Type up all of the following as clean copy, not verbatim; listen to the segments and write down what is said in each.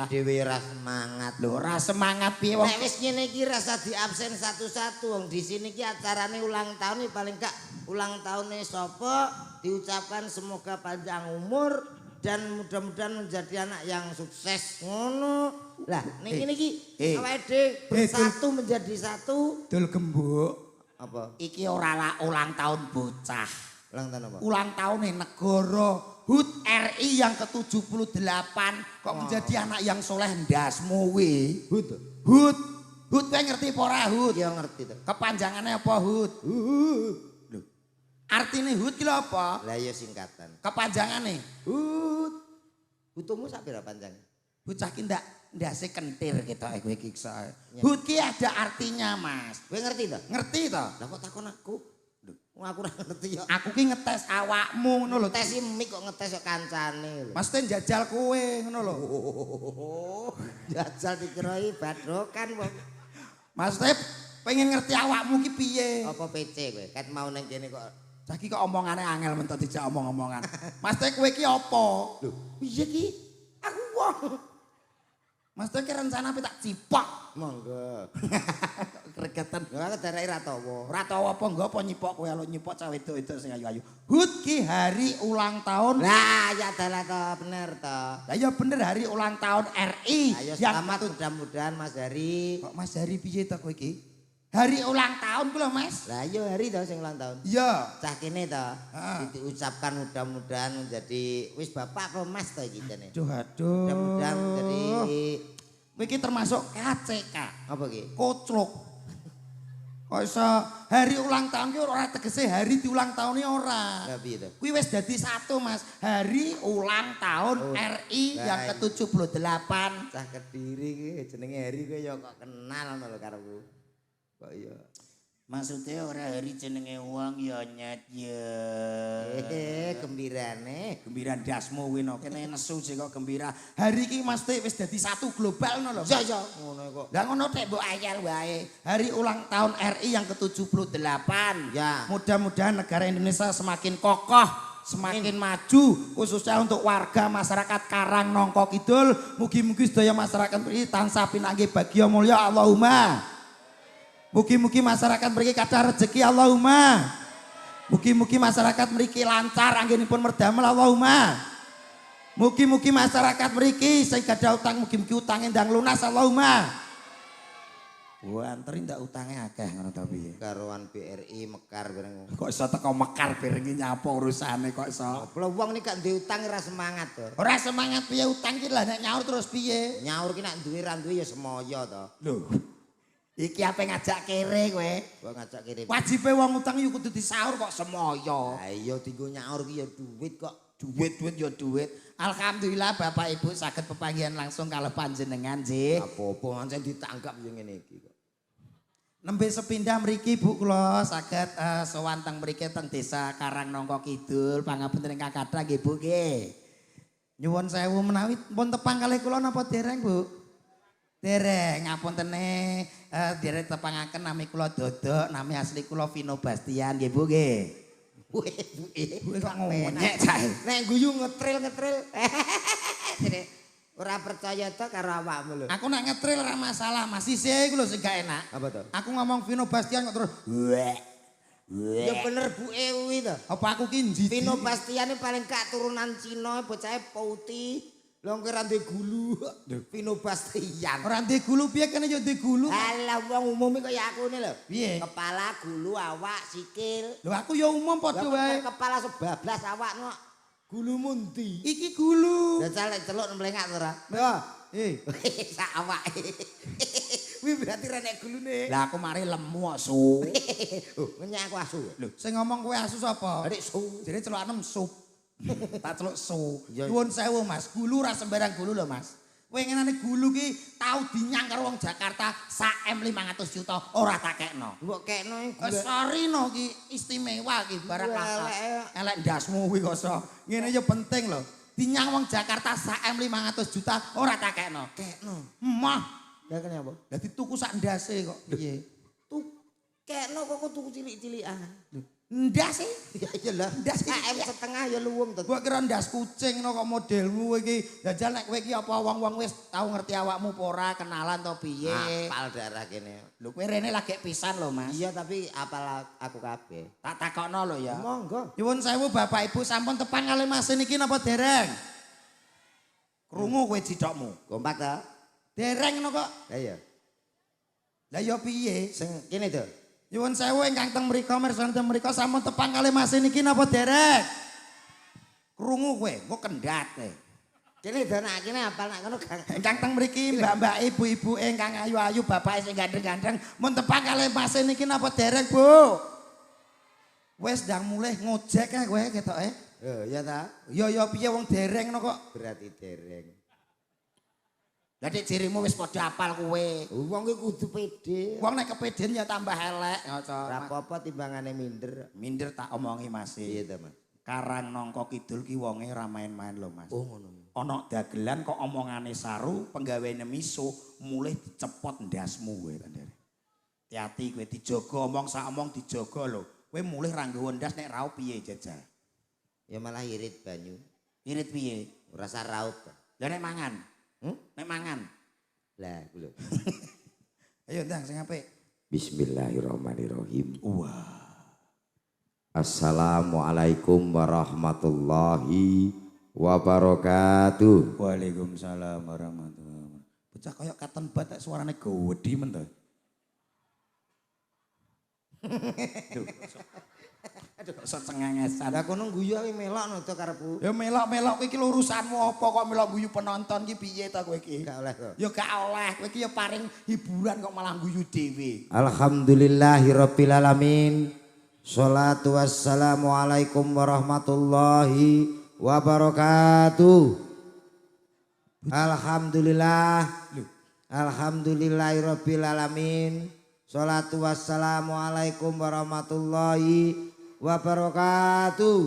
dhewe ora semangat. Lho, ora semangat piye wong. Nek wis ngene iki rasa diabsen satu-satu wong di sini ki acarane ulang tahun paling gak ulang tahunnya sapa diucapkan semoga panjang umur dan mudah-mudahan menjadi anak yang sukses ngono. Lah niki niki awake dhewe bersatu menjadi satu. Dul gembuk. Apa? Iki ora ulang tahun bocah. Ulang tahun apa? Ulang tahun negara HUT RI yang ke-78 kok menjadi anak yang soleh ndasmu we. HUT. HUT. HUT kowe ngerti apa ora HUT? Ya ngerti to. Kepanjangannya apa HUT? Lho. Artine HUT ki lho apa? Lah ya singkatan. Kepanjangane HUT. HUTmu sak pira panjangnya? bocah ki ndak ndase kentir ketoke kowe iki iso. HUT ki ada artinya, Mas. Kowe ngerti to? Ngerti to? Lah kok takon aku? Wong aku ora ngerti ya. Aku ki ngetes awakmu ngono lho. Tes mik kok ngetes kok kancane lho. Maksudnya njajal kowe ngono lho. Oh, jajal dikiroi badrokan wong. Maksudnya pengen ngerti awakmu ki piye? Apa PC kowe? Ket mau nang kene kok. Saiki kok omongane angel mentok dijak omong-omongan. Maksudnya kowe ki apa? Lho, piye ki? Aku wong. Maksudnya ki rencana tak cipok. Monggo. Gregetan. Ya kedarai ratawa. Ora tau apa enggak apa nyipok kowe alo nyipok cah wedok-wedok sing ayu-ayu. HUT ki hari ulang tahun. Lah ya dalah to bener to. Lah ya bener hari ulang tahun RI. Ayo selamat mudah-mudahan Mas Hari. Kok Mas Hari piye to kowe iki? Hari ulang tahun ku lho Mas. Lah yo hari to sing ulang tahun. Iya. Cah kene to. Diucapkan mudah-mudahan menjadi wis bapak apa Mas to iki jane. Aduh. Mudah-mudahan menjadi kowe iki termasuk KCK. apa ki? Koclok. Kok iso hari ulang tahun ki ora tegese hari diulang tahunnya ora. Lah piye to? Kuwi wis dadi satu Mas. Hari ulang tahun RI yang ke-78. Cah Kediri ki jenenge Hari kowe ya kok kenal ngono lho kareku. Kok ya. Maksudnya ora hari jenenge wong ya nyet ya. Gembirane. Gembira dasmu kuwi no. Kene nesu sih kok gembira. Hari iki mesti wis dadi satu global ngono lho. Ya ya ngono kok. Lah ngono tek mbok ayal wae. Hari ulang tahun RI yang ke-78. Ya. Mudah-mudahan negara Indonesia semakin kokoh, semakin maju khususnya untuk warga masyarakat Karang Nongko Kidul. Mugi-mugi sedaya masyarakat mriki tansah pinanggih bahagia mulya Allahumma. Mugi-mugi masyarakat mriki kathah rezeki Allahumma. Mugi-mugi masyarakat mriki lancar anggenipun merdamel Allahumma. Mugi-mugi masyarakat mriki sing gadah utang mugi-mugi utange ndang lunas Allahumma. Wah, antri ndak utange akeh ngono ta piye? Karoan BRI Mekar bareng. Kok iso teko Mekar bareng iki nyapa urusane kok iso. Lah wong nek duwe utang ora semangat to. Ora semangat piye utang ki lah nek nyaur terus piye? Nyaur ki nek duwe ra duwe ya semoyo to. Lho. Iki ape ngajak kere kowe? Wong ngajak kirim. Wajibe wong utang yo kudu disaur kok semoyo. Ha iya dienggo nyaur ki ya duit kok. Duit ya duit. Alhamdulillah Bapak Ibu saged pepanggihan langsung kalau panjenengan nggih. Apa-apa pancen ditangkap yo ngene iki kok. Nembe sepindah mriki Bu kula saged sowan teng mriki teng Desa Karang Nongko Kidul pangapunten ingkang kathah nggih Bu nggih. Nyuwun sewu menawi pun tepang kalih kula napa dereng Bu? Dereng ngapuntene dereng tepangaken nami kula Dodok, nami asli kula Vino Bastian nggih Bu nggih. Kuwi kok ngonyek cahe. Nek guyu ngetril-ngetril. Ora percaya to karo awakmu lho. Aku nek ngetril ora masalah, Mas isih iku lho sing gak enak. Apa to? Aku ngomong Vino Bastian kok terus Ya bener buke kuwi to. apa aku ki njiji? Vino Bastian paling gak turunan Cina, bocahe putih. Lho kowe ra duwe gulu. Vino Bastian. Ora ndek gulu piye kene yo ndek gulu. Alah wong umume kaya aku ne lho. Piye? Kepala, gulu, awak, sikil. Lho aku yo umum padha wae. Kepala sebablas awakmu. Gulumu ndi? Iki gulu. Lah celek celuk mlengak to ora? Ya, Sak awake. Kuwi berarti ra nek gulune. lah aku mari lemu kok su. Oh, ngenyak aku asu. Lho, sing ngomong kowe asu sapa? Adik su. Jadi celukanem sup. Tak celuk su. Ya. Nuwun sewu Mas, gulu ra sembarang gulu lho Mas. Kowe ngenane gulu ki tau dinyang karo wong Jakarta sak M 500 juta ora tak kekno. Mbok kekno gula. Sorry no ki istimewa ki barang langka. Elek. Elek ndasmu kuwi kok iso. Ngene ya penting lho. Dinyang wong Jakarta sak M 500 juta ora tak kekno. Kekno. Mah, Lah kene apa? dadi tuku sak ndase kok. Piye? Tuh kekno kok tuku cilik-cilikan. Ndas sih. Ya iya lah. Ndas AM setengah ya luwung to. Gua kira ndas kucing no kok modelmu iki. Jajal nek kowe iki apa wong-wong wis tau ngerti awakmu apa ora, kenalan to piye? Apal daerah kene. Lho kowe rene lagi pisan lho, Mas. Iya tapi apal aku kabeh. Tak takokno lho ya. Monggo. Nyuwun sewu Bapak Ibu sampun tepan kali Mas niki napa dereng? Krungu kowe cidokmu. Kompak ta? Dereng no kok. Ya iya. Lah ya piye? Sing kene to. Nyuwun sewu ingkang teng mriku mirsani teng mriku sampun tepan kali Mas niki napa dereng? Krungu kowe, engko kendhat kowe. Kene danak kene apal nak ngono Kang. Ingkang teng mriki mbak-mbak ibu-ibu ingkang ayu-ayu bapak sing gandeng-gandeng mun tepan kali Mas niki napa dereng, Bu? Wis ndang mulih ngojek kae kowe ketoke. Ya ta. Ya piye wong dereng no kok. Berarti dereng. Lah nek jirimu wis padha apal kowe. Wong iki kudu pede. Wong nek kepeden ya tambah elek. Ora apa-apa timbangane minder. Minder tak omongi Mas. Iya ta, Mas. Karang Nongko Kidul ki wonge ora main-main lho Mas. Oh ngono. Ana dagelan kok omongane saru, penggaweane miso, mulih dicepot ndasmu kowe kandhane. Hati-hati kowe dijaga omong sak omong dijaga lho. Kowe mulih ra nggawa ndas nek raup piye jajal. Ya malah irit banyu. Irit piye? Ora usah raup. Lah nek mangan. Nek mangan. Lah kulo. Ayo ndang sing apik. Bismillahirrahmanirrahim. Wah. Assalamualaikum warahmatullahi wabarakatuh. Waalaikumsalam warahmatullahi wabarakatuh. Bocah kaya katon bat suarane gowedi men to. Aduh, kok cengengesan. Lah kono guyu ae melok to karepku. Ya melok-melok kowe iki lho urusanmu apa kok melok guyu penonton iki piye ta kowe iki? Gak oleh kok. Ya gak oleh, kowe iki ya paring hiburan kok malah guyu dhewe. Alhamdulillahirabbil alamin. Sholatu wassalamu alaikum warahmatullahi wabarakatuh. Alhamdulillah. Alhamdulillahirabbil alamin. Sholatu wassalamu alaikum warahmatullahi wabarakatuh.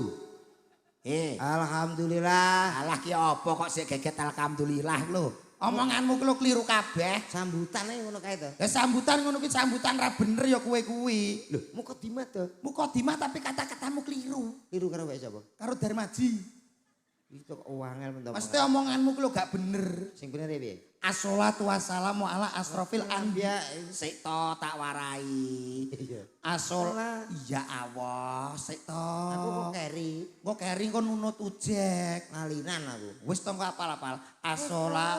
Alhamdulillah. Alah ki apa kok sik geget alhamdulillah lho. Omonganmu ki lho kliru kabeh. Sambutane ngono kae to. Ya sambutan ngono ki sambutan ra bener ya kowe kuwi. Lho, mukadimah to. Mukadimah tapi kata-katamu kliru. Tiru karo wae sapa? Karo Darmaji. Iki kok wangel men to. Mesti omonganmu ki lho gak bener. Sing bener piye? Assolatu wassalamu ala asrofil anbiya. Anbiya. Sik to tak warai. Iya. Asol ya Allah, sik to. Aku kok keri, Kok kering kon nunut ujek. ngalinan aku. Wis to kok apal-apal. Asola.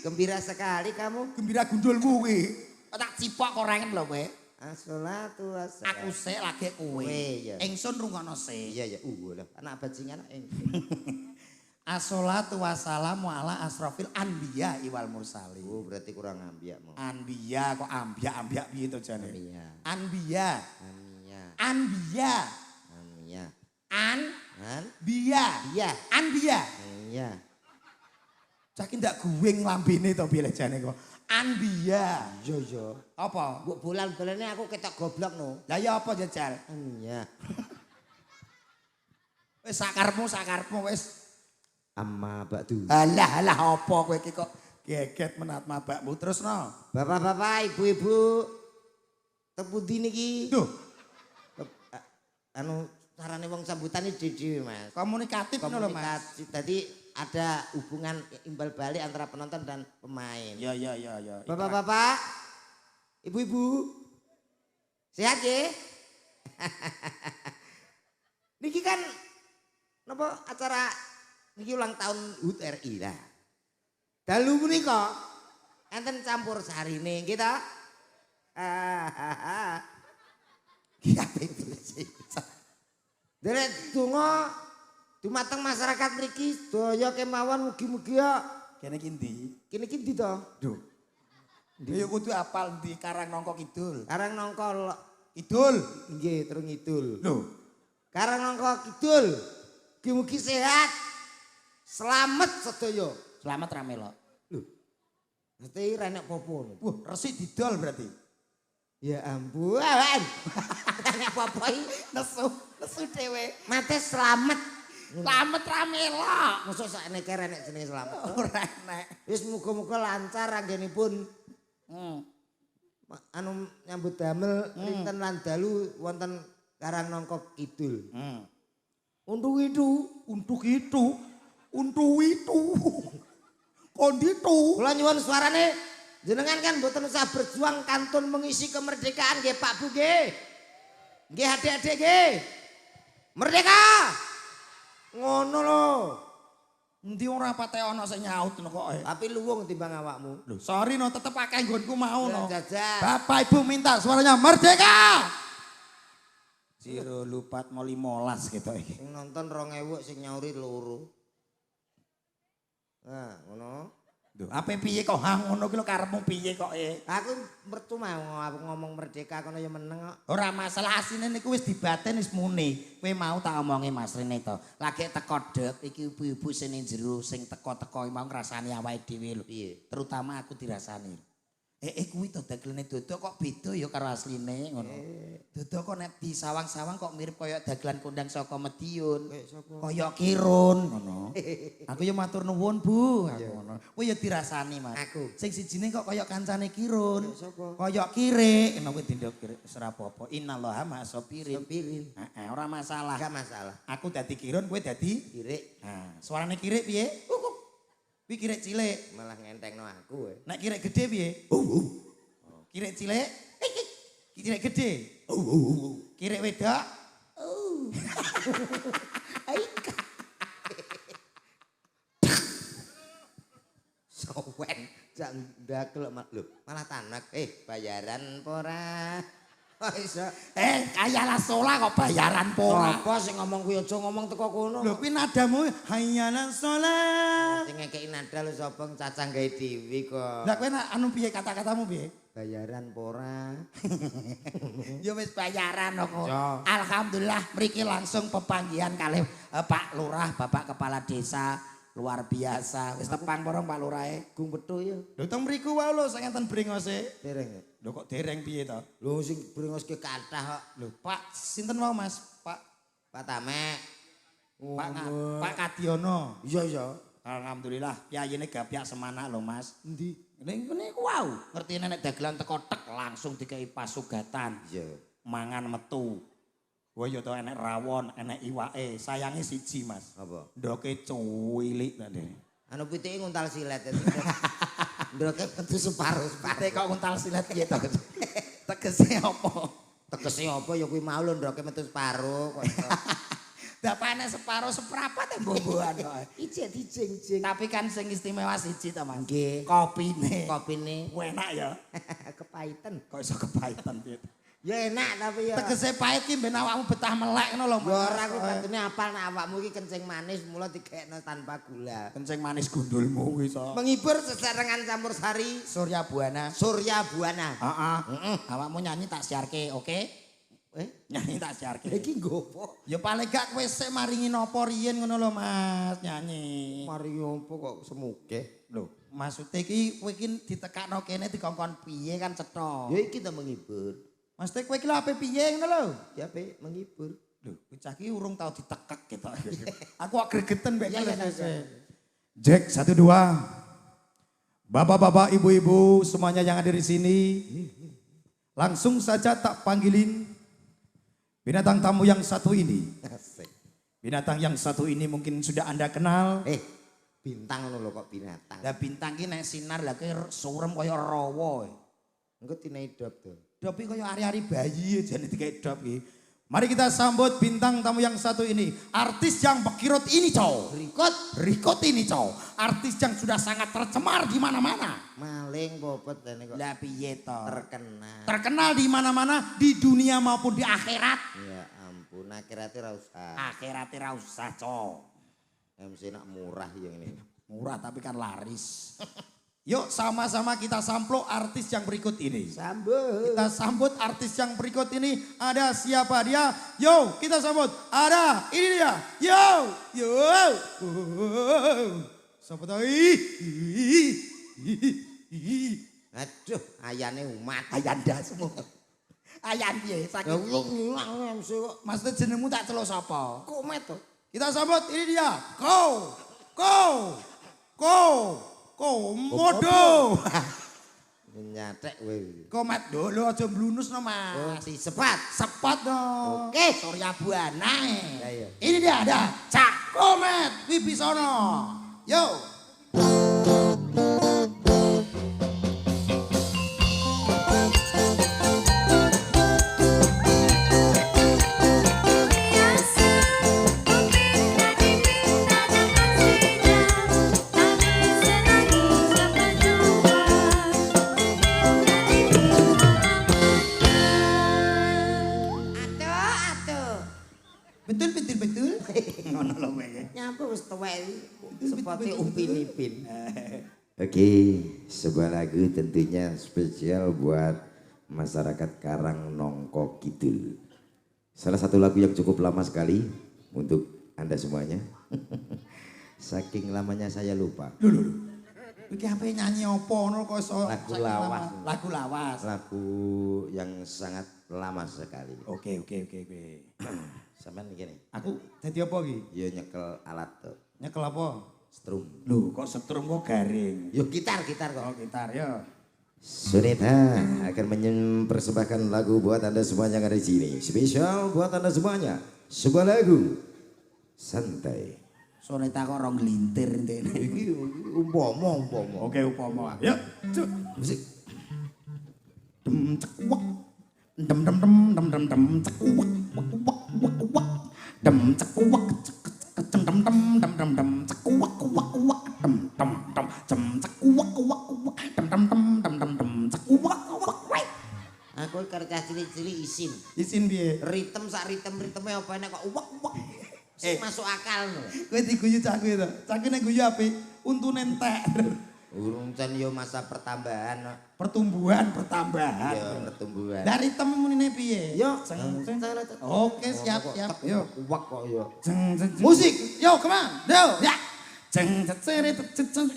Gembira sekali kamu. Gembira gundulmu kuwi. Tak cipok kok rengen lho kowe. Assolatu wassalamu. Aku sik lagi kowe. Iya. Ingsun rungokno sik. Iya ya, lah anak bajingan Assolatu wassalamu ala asrofil anbiya iwal mursalin. Oh, berarti kurang ambiakmu. Anbiya kok ambiak-ambiak piye to jane? Ambiya. Anbiya. Ambiya. Anbiya. Ambiya. An An? biya. Iya. Anbiya. Iya. Cak ndak guwing lambene to piye jane kok. Anbiya. Iya iya. Apa? Mbok bulan-bulane aku ketok goblok no. Lah ya apa jajal? Iya. Wis sakarepmu wis. Amma ba'du. Alah apa kowe iki kok geget menat mabakmu terusno. Bapak-bapak, ibu-ibu, tepundi niki? Duh, Anu carane wong sambutane dhewe Mas. komunikatif ngono lho Mas. Komunikasi. Tadi ada hubungan imbal balik antara penonton dan pemain. Ya. Bapak-bapak, ibu-ibu, sehat ya? Niki kan napa acara niki ulang tahun HUT RI lah. Dalu menika enten campur sarine kita. Iya sih. Derek donga dumateng masyarakat mriki sedaya kemawon mugi-mugi ya Kene iki ndi? kene iki ndi to? Duh. Ya kudu apal ndi Karang Nongko Kidul. Karang nongko Kidul. nggih terus ngidul. Lho, Karang nongko kidul. Mugi-mugi sehat. Selamat sedaya. selamat ra melok. Lho. Mesti ra nek apa-apa. Wah, resik didol berarti. Ya ampun. Nek apa-apa iki Nesu dhewe. mate selamat. Selamat ra melok. Mosok sakne kere nek jenenge selamat. Ora enek. Wis muga-muga lancar anggenipun anu nyambut damel linten lan dalu wonten Karang Nongko Kidul. Untuk itu. Konditu. Kula nyuwun suarane jenengan kan mboten usah berjuang kantun mengisi kemerdekaan nggih Pak Bu nggih. Nggih adik-adik nggih. Merdeka. Ngono lho. Endi ora pate ana sing nyaut no kok. Tapi luwung timbang awakmu. Lho, sorry no tetep akeh nggonku mau no. Jajah. Bapak Ibu minta suaranya merdeka. 0,4 mau 15 gitu iki. Sing nonton 2000 sing nyauri loro. Nah, ngono. Lho, ape piye kok ngono ki lho karepmu piye kok Aku mertu mau aku ngomong merdeka kono ya meneng kok. Ora masalah asine niku wis dibaten wis muni. Kowe mau tak omongi Mas Rene to. Lagi teko dek iki ibu-ibu sing ning jero sing teko-teko mau ngrasani awake dhewe lho. Piye? Terutama aku dirasani. Kuwi to dagelane dodok kok beda ya karo asline ngono. Dodok kok nek di sawang-sawang kok mirip kaya dagelan kondang saka Madiun. Kaya kirun ngono. Aku ya matur nuwun Bu, aku ngono. Kuwi ya dirasani Mas. Aku. Sing sijine kok kaya kancane kirun. Kaya kirik, ngono kuwi dindok kirik ora apa-apa. Innallaha ma'asabirin. Sopirin. Heeh, ora masalah. Enggak masalah. Aku dadi kirun, kowe dadi Kirik Nah, suarane kirik piye? Kuwi kirik cilik. malah ngentengno aku. Nek kirik gede piye? Kirik cilik? Kirik gede? Kirik wedok? Sowen jak ndakel lho malah tanak. Bayaran pora. Oh iso. Kayalah sola kok bayaran pora. Apa sing ngomong kuwi aja ngomong teko kono. Lho kuwi nadamu hayyalan sholat. Sing ngekeki nada lho sapa cacang gawe dhewe kok. Lah kowe anu piye kata-katamu piye? Bayaran pora. Ya wis bayaran kok. Ya. Alhamdulillah mriki langsung pepanggihan kalih Pak Lurah, Bapak Kepala Desa. Luar biasa. Wis tepang porong Pak Lurahe. Gung beto ya. Lho teng mriku wae lho sing enten brengose. Dereng ya. Lho kok dereng piye to? Lho sing brengoske kathah kok. Lho Pak sinten wae Mas? Pak Tamek. Pak Kadiono. Iya iya. Alhamdulillah piyayine gapyak semana lho Mas. Endi? Ning kene ku wau, ngertine nek dagelan teko tek langsung dikai pasugatan. Iya. Mangan metu. Wah ya to enek rawon, enek iwake. Sayange siji Mas. Apa? Ndoke cuwilik tadi. Anu pitike nguntal silet. Ndoke metu separuh. Pate kok nguntal silet piye to? Tegese apa? Tegese apa ya kuwi mau lho ndoke metu separuh kok. Dapane separo seprapat mbok-mbokan kok. Ijek dijing-jing. Tapi kan sing istimewa siji to Mas. Nggih. Kopine. Kopine Enak ya. kepaiten. Kok iso kepahitan piye? Ya enak tapi ya. Tegese pahit ki ben awakmu betah melek ngono lho Mas. Ya ora kuwi patune apal nek awakmu iki kencing manis mula digekno tanpa gula. Kencing manis gundulmu kuwi iso. Menghibur sesarengan campur sari Surya Buana. Surya Buana. Heeh. Awakmu nyanyi tak siarke, oke? Nyanyi tak siarke. Iki nggopo? Ya paling gak kowe sik maringi napa riyen ngono lho Mas, nyanyi. Mari opo kok semugih. Lho, maksude iki kowe iki ditekakno kene dikongkon piye kan cetha. Ya iki ta menghibur. Maksudnya kowe iki lho ape piye ngono lho. Ya pe menghibur. Lho, bocah iki urung tau ditekek gitu. Aku kok gregeten mbek Ya, ya, kowe. ya. Jack 1 2. Bapak-bapak, ibu-ibu semuanya yang ada di sini. Langsung saja tak panggilin binatang tamu yang satu ini. Asik. Binatang yang satu ini mungkin sudah Anda kenal. Bintang ngono lho kok binatang. Lah bintang ki nek sinar lah ki surem kaya rawa. Engko tinaidop to. Dopi kaya ari-ari bayi jane dikek dop ki. Mari kita sambut bintang tamu yang satu ini. Artis yang bekirut ini, cow. Rikut ini, cow. Artis yang sudah sangat tercemar di mana-mana. Maling popot ini kok. Lah piye to? Terkenal. Terkenal di mana-mana, di dunia maupun di akhirat. Ya ampun, akhirate ra usah. Akhiratnya ra usah, cow. MC nak murah yang ini. Murah tapi kan laris. Yuk sama-sama kita samplok artis yang berikut ini. Sambut. Kita sambut artis yang berikut ini. Ada siapa dia? Yo, kita sambut. Ada, ini dia. Yo, yo. Siapa tahu? Aduh, ayane umat. Ayanda semua. Ayan piye Ya sakit. ngilang MC kok. Maksudnya jenengmu tak celok sapa? Komet to. Kita sambut ini dia. Komodo. nyatek kowe. Komet dulu aja blunus no Oh, Mas. si sepat. Sepot no. Oke. Surya Buana. Ya, ya. Ini dia ada Cak Komet Wibisono. Yo. Betul. Ngono lho kowe. Nyampe wis tuwek sepote Upin Ipin. Oke, sebuah lagu tentunya spesial buat masyarakat Karang Nongko Kidul. Salah satu lagu yang cukup lama sekali untuk Anda semuanya. Saking lamanya saya lupa. Lho. Iki ape nyanyi apa ngono kok iso Lagu lawas. Lagu lawas. Lagu yang sangat lama sekali. Oke. Sampean iki nih. Aku dadi apa iki? Yo nyekel alat tuh. Nyekel apa? Strum. Lho, kok setrum kok garing. Yo gitar kok. Oh, gitar ya. Sunita akan mempersembahkan lagu buat Anda semuanya yang ada di sini. Spesial buat Anda semuanya. Sebuah lagu santai. Soneta kok rong glintir intine. Iki umpama. Oke, upama. Ya, cuk. Musik. Dem cekuak. Dem cekuak. Wak. Dem cekuak. Dem cekuak. Dem cekuak. Dem cekuak. Aku kerja cilik-cilik isin. Isin piye? Ritem sak ritem-riteme apa enek kok uwak. Sing masuk akal no. Kowe diguyu cakku itu. Cakku nek guyu apik, untune entek. Urung can yo masa pertambahan no. Pertumbuhan. Yo pertumbuhan. Dari temune piye? Yo. Oke, siap. Yo. Uwak kok yo. Musik. Yo, come on. Yo. Ya. Ceng ceret ceng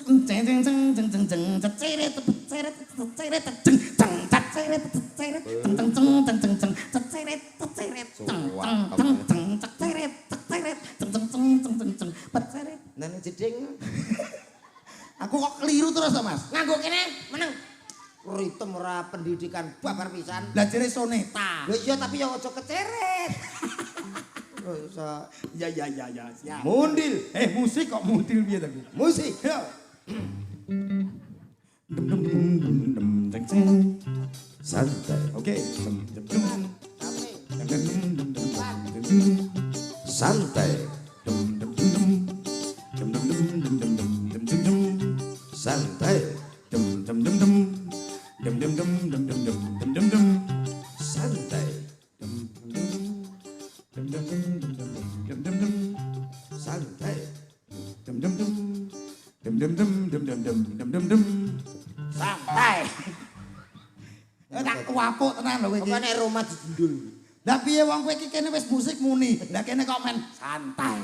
Nang jeding. Aku kok keliru terus to, Mas? Nganggo kene meneng. Ritem ora pendidikan babar pisan. Lah jere soneta. Lho iya tapi yo aja keceret. Ya, siap. Mundil. Musik kok mundil piye tapi? Musik. Yo. Santai. Oke. Santai. Santai. Santai. Santai. Santai. Tak kuapuk tenan lho kowe iki. Apa nek rumah dijendul. Lah piye wong kowe iki kene wis musik muni. Lah kene kok men santai.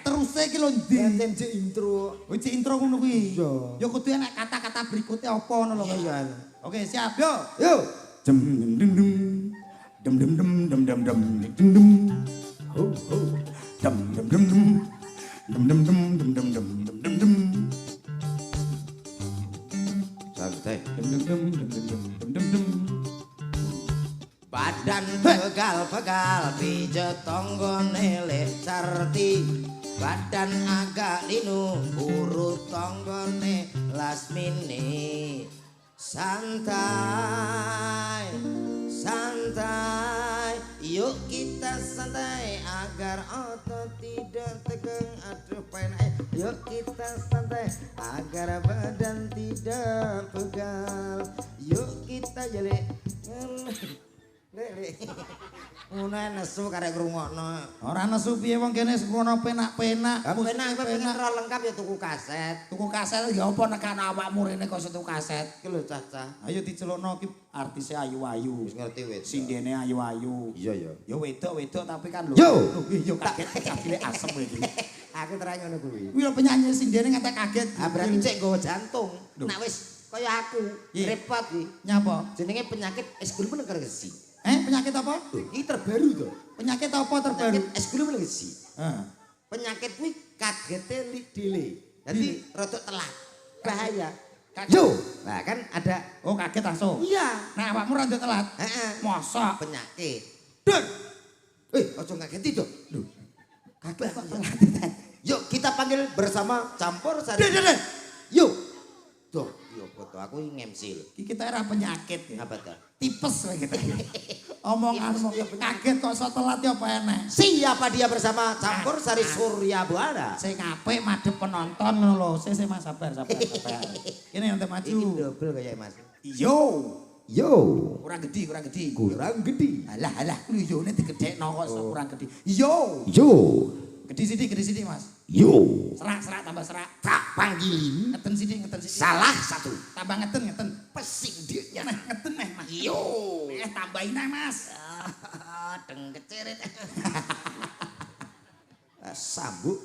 Terus iki lho ndi? Pancen cek intro. Wis intro ngono kuwi. Iya. Ya kudu enek kata-kata berikutnya apa ngono lho. Iya. Oke, siap. Yo. Yo. Dem dem dem dem dem dem dem dem dem dem. Ho ho. Dem dem dem dem dem dem dem dem dem dem dem dem dem. Santai. Dem dem dem dem dem dem dem dem. Badan pegal-pegal pijet tonggone le sarti. Badan agak linu urut tonggone lasmini. Santai, yuk kita santai agar otot tidak tegang. Aduh pengen, yuk kita santai agar badan tidak pegal. Yuk kita jale, ngono nesu karek ngrungokno. Ora nesu piye wong kene semono penak-penak. Penak pengen ro lengkap ya tuku kaset. Tuku kaset ya apa nekan awakmu rene kok tuku kaset. Iki lho Caca. Ayo dicelukno ki artise ayu-ayu. Wis ngerti wis. Sindene ayu-ayu. Iya ya. Ya wedok-wedok tapi kan lho. Yo. Yo kaget cacile asem iki. Aku terai ngono kuwi. Kuwi lho penyanyi sindene ngate kaget. Ah berarti cek nggawa jantung. Nek wis kaya aku Iya. repot iki. Nyapa? Jenenge penyakit es gulu meneng gesi. Penyakit apa? Iki terbaru to. Penyakit apa terbaru? Penyakit es gulu meneng gesi. Heeh. Penyakit kuwi kagete dile. Dadi rada telat. Bahaya. Yo, nah kan ada. Oh kaget langsung. Iya. Nah awakmu rada telat. Mosok. Penyakit. Dun. Ojo ngageti dong. Kaget kok telat. Yuk kita panggil bersama campur sari. Dun. Yuk. Tuh, yo foto aku ngemsil. Iki kita era penyakit ya. Apa tuh? Tipes lah kita. Omonganmu kaget kok so telat ya apa enek. Siapa dia bersama campur sari Surya Buana? Sing apik madhep penonton ngono lho. Sing Mas sabar. Ini yang maju. Ini double kayak Mas. Yo. Yo, Kurang gede. kurang gede. Alah, lu yone digedhekno kok kurang gede. Yo. Yo, Gede sithik Mas. yo. Serak tambah serak. Tak panggilin. Ngeten sithik. Salah satu. Tambah ngeten. Pesing dia. Nah, ngeten Mas. Yo. Tambahin Mas. Deng keceret. Sambuk.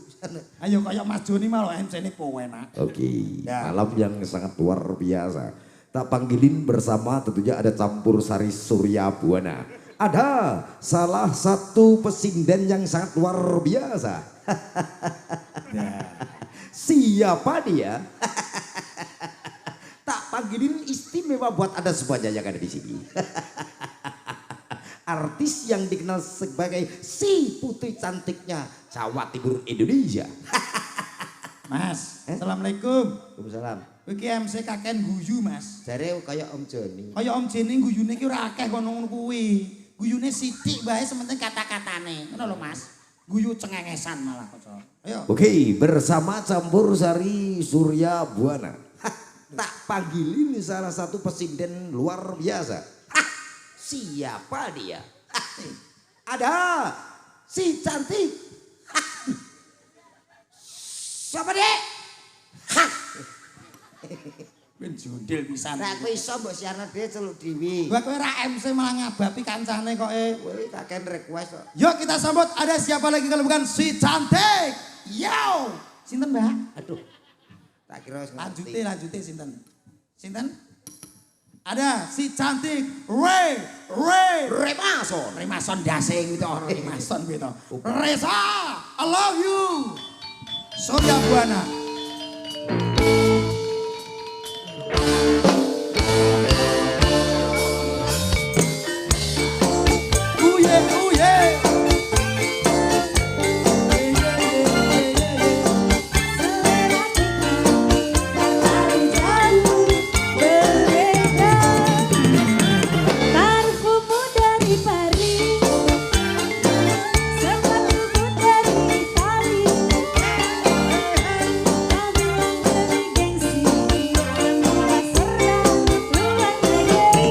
Ayo kaya Mas Joni malah MC-ne penak. Oke, Ya. malam yang sangat luar biasa. Tak panggilin bersama tentunya ada campur sari Surya Buana. Ada salah satu pesinden yang sangat luar biasa. Siapa dia? Tak panggilin istimewa buat Anda semuanya yang ada di sini. Artis yang dikenal sebagai si putri cantiknya Jawa Timur Indonesia. Mas, Assalamualaikum. Waalaikumsalam. Iki MC kaken guyu Mas. Jare kaya Om Joni. Kaya Om Jeni guyune iki ora akeh kono ngono kuwi. Guyune sithik bae sementing kata-katane. Ngono lho Mas. Guyu cengengesan malah kok. Ayo. Oke, bersama campur sari Surya Buana. Tak panggilin salah satu pesinden luar biasa. Siapa dia? Ada si cantik. Siapa dia? Ben jundil pisan. Nek kowe iso mbok siarno dhewe celuk Dewi. Gua kowe ra MC malah ngabapi kancane kok Kowe kaken request kok. Yuk kita sambut ada siapa lagi kalau bukan si cantik. Yo. Sinten, Mbak? Aduh. Tak kira wis ngerti. Lanjute sinten? Ada si cantik Remason dasing gitu orang Remason gitu. Reza, I love you. Surya Buana. Parfummu dari Paris, sepatumu dari Itali, kamu yang bergengsi, membuat serang luar negeri.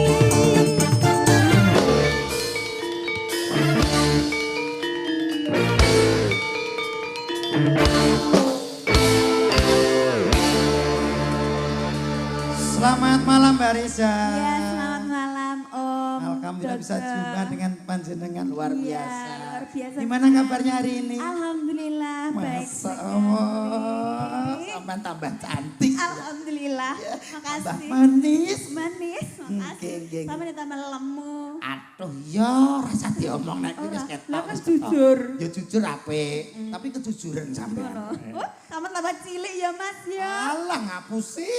Selamat malam Mbak Reza. Ya, selamat malam Om. Alhamdulillah bisa Dokter. jumpa dengan panjenengan luar Iya, biasa. luar biasa. Gimana kabarnya hari ini? Alhamdulillah baik. Masa Allah, sampai tambah cantik. Alhamdulillah. Tambah Makasih. manis. Manis, makasih. Geng. Sampai ditambah lemu. Aduh, ya rasa diomong nek iki wis Ora, ketok. lah kan wis ketok. jujur. Ya jujur apik, tapi kejujuran sampean. Ngono. Kamu tambah cilik ya Mas ya. Alah ngapusi.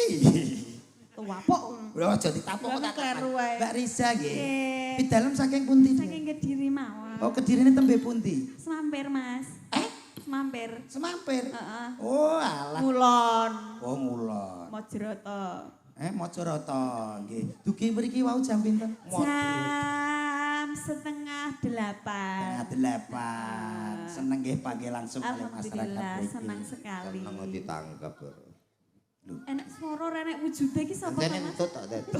Tua pok. Lho aja ditapuk Lah, kok tak kleru wae. Mbak Riza nggih. Nggih. Pidalem saking pundi? Saking Kediri mawon. Oh, Kedirine tembe pundi? Semampir Mas. Semampir. Semampir. Heeh. Oh, alah. Mulon. Oh, mulon. Mojroto. Mocorota nggih. Dugi mriki wau jam pinten? Jam 7:30. 8. Seneng nggih panggil langsung oleh masyarakat Alhamdulillah mriki. senang sekali. Nang ditangkap. Enak swara enak wujude iki sapa Jane Mas? entut tok dadi.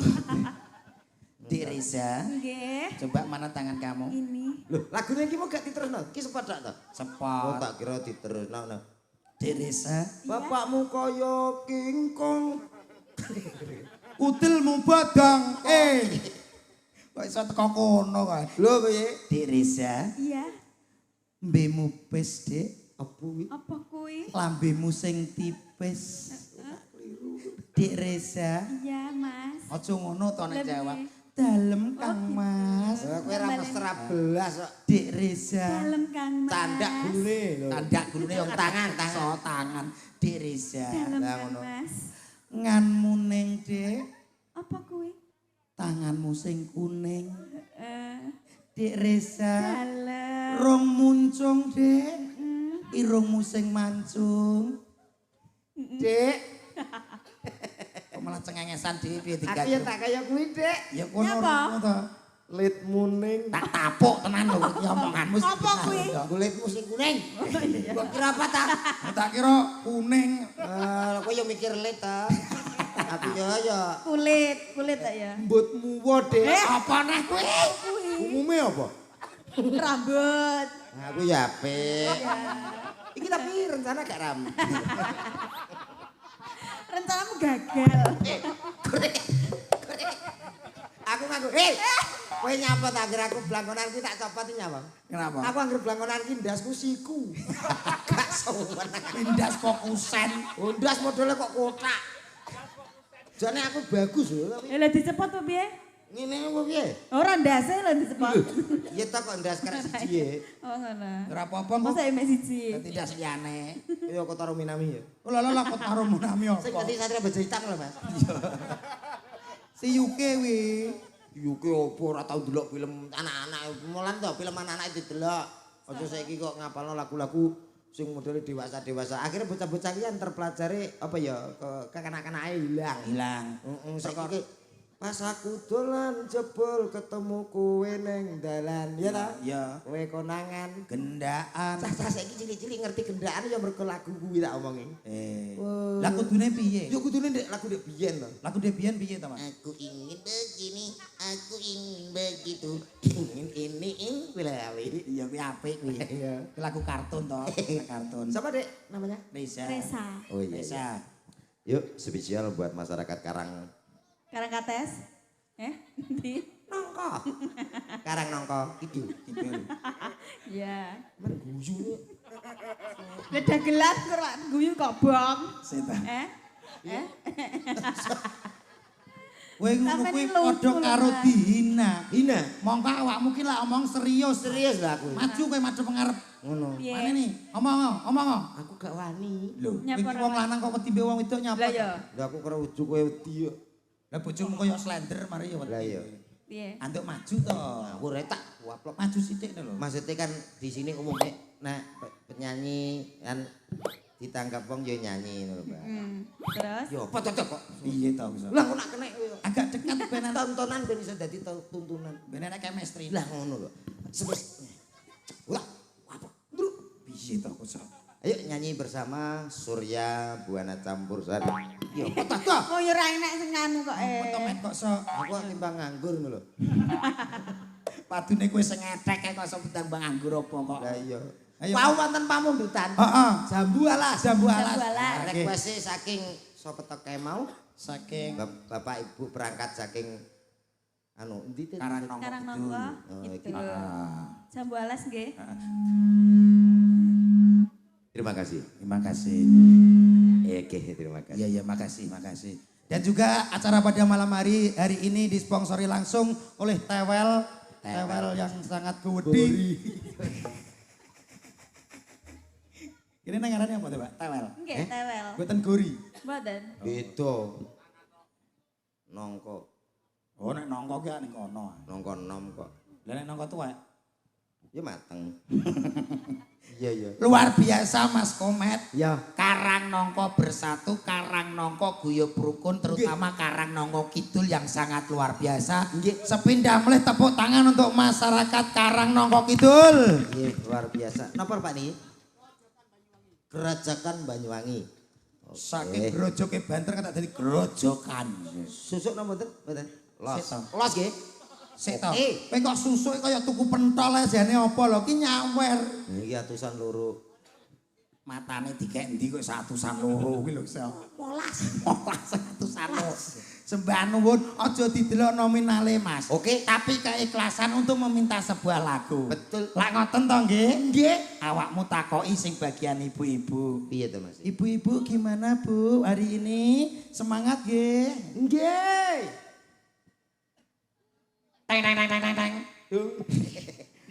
Dik Reza, Nggih. coba mana tangan kamu? Ini. Lho, lagune iki mau gak diterusno? Ki sepadak to? Oh, Sepot. tak kira diterusno. Dik Reza, Bapakmu kaya King Kong. utilmu badang. Kok iso teko kono kae? Lho piye? Dik Reza, Iya. mbemu pes, Dik. Apa kuwi? Apa kuwi? Lambemu sing tipis. Dik Reza, Iya, Mas. aja ngono to nek Lebih. Jawa. Dalem Kang gitu. Mas. Lah kowe ra mesra belas kok. Dik Reza. Dalem Kang Mas. Tandak gulune lho. Tandak gulune yang tangan. Dik Reza. Dalem Lah, Kang ngono. Mas. nganmu ning, Dik. Apa kuwi? Tanganmu sing kuning. Eh, Dik Reza. dalam. Rong muncung, Dik. Irungmu sing mancung. Dik. Kok malah cengengesan dhewe piye Aku ya tak kaya kuwi, Dek. Ya kono Nyapa? to. Lit muning. Tak tapuk tenan lho iki omonganmu. Apa kuwi? Kulitmu sing kuning. Mbok kira apa ta? Tak kira kuning. Kowe yo mikir lit ta. Aku yo. Kulit tak ya. Mbutmu wo, Dek. Apa neh kuwi? Umume apa? Rambut. Aku ya apik. Iki tapi rencana gak ram. Rencanamu gagal. Aku ngaku, kowe nyapa tak kira aku blangkonan ki tak copot nyapa? Kenapa? Aku anggere blangkonan ki ndasku siku. Gak sowan. Pindas kok kusen. Ndas modele kok kotak. Jane aku bagus lho tapi Lah dicepot apa piye? ngene apa piye? Ora ndase lho dicepot. Ya tak kok ndas karek siji ya. Oh ngono. Ora apa-apa kok. Masa emek siji. Tindas liyane. Ya Kotaro Minami ya. Oh lha lha kok karo munami Sing apa? dadi Satria Bajaitan lho, Mas. Si Yuke wi. Yuki opo ora tau delok film anak-anak. Mulan to film anak-anak didelok. Aja saiki kok ngapalno lagu-lagu sing modele dewasa-dewasa. Akhirnya bocah-bocah iki yang terpelajari apa ya kekanak-kanake hilang. Hilang. Heeh, saiki pas aku dolan jebol ketemu kowe ning dalan, ya ta? Ya. Kowe konangan. Gendaan. Cah-cah saiki cilik-cilik ngerti gendaan ya mergo lagu kuwi tak omongi. Lah kudune piye? Ya kudune ndek lagu ndek biyen to. Lagu Debian piye to, Mas? Aku ingin begini, aku ingin begitu, ingin ini, lali. Iya kuwi apik kuwi. Iya. Kuwi lagu kartun to, kartun. Siapa dek namanya? Reza. Resa. Oh iya. Reza. Yuk spesial buat masyarakat Karang. Karangkates. Di. Nongko. Karang nongko, itu. Kidul. Ya. Men guyu. Beda gelat kok guyu kok bong. Setan. Kowe ngono Sampeyan kuwi ini lucu padha lho, karo Mas. dihina. Hina. Mongko awakmu ki lak omong serius. Serius lah aku. Maju kowe madhep ngarep. Ngono. Piye? Mane nih? Omong. Aku gak wani. Lho, Nyapa iki wong ora lanang kok wedi mbek wong wedok nyapa? Lah ya. Lah aku karo ujuk kowe wedi yo. Lah bojomu koyo slender mari ya wedi. Lah iya. Piye? Anduk maju to. Aku retak waplok. Maju sithik to lho. Maksudnya kan di sini umumnya nah penyanyi kan ditangkap wong yo nyanyi ngono, Mbak. Terus Yo apa cocok kok. Piye to bisa? Lah kok nak kena kowe. Agak dekat benan Tontonan ben iso dadi tuntunan. benan chemistry. Lah ngono lho. Sebes. Wah, apa? Bro. Piye to kok? Ayo nyanyi bersama Surya Buana Campur Sari. Yo apa ta? kok ya ora enak sing anu kok Fotomet kok sok. Aku timbang nganggur ngono lho. Padune kowe sing ngetek kok sok timbang nganggur apa kok. Lah iya. Ayo. Pau wonten pamundhutan. Heeh. Jambu alas. Jambu alas. Jambu alas. Request saking sapa teke mau? Saking Bapak Ibu berangkat saking anu endi teh? Karang Nongko Karang Kidul. nongko. Oh, Gitu. iki. Jambu alas nggih. Terima kasih. Terima kasih. Oke, terima kasih. Iya, makasih. Dan juga acara pada malam hari ini disponsori langsung oleh Tewel yang sangat gede. Ini nengarannya apa tuh, Pak? Tewel. Nggih, tewel. Buatan gori. Mboten. Beda. Nongko. Oh, nek nongko ki ning kono. Nongko nom kok. Lah nek nongko tuwek. Ya mateng. Iya. Luar biasa Mas Komet. Ya. Karang Nongko bersatu, Karang Nongko guyub rukun, terutama Karang Nongko Kidul yang sangat luar biasa. Sepindah melih tepuk tangan untuk masyarakat Karang Nongko Kidul. Nggih, luar biasa. Napa Pak niki? Kerajakan Banyuwangi. Saking grojoke banter kata dari grojokan. Susuk napa mboten? Mboten. Los. Sik to. Los nggih. Sik to. Oke. Kowe kok susuk kaya tuku pentol jane apa lho? Ki nyawer. Niki atusan loro. Matane dikek endi kok satusan loro kuwi lho, Sel. 18 satusan loro. Sembah nuwun aja didelok nominale, Mas. Oke. Tapi keikhlasan untuk meminta sebuah lagu. Betul. Lah ngoten to nggih? Nggih. Awakmu takoki sing bagian ibu-ibu. Piye to Mas? Ibu-ibu gimana, Bu? Hari ini semangat nggih? Nggih. Teng.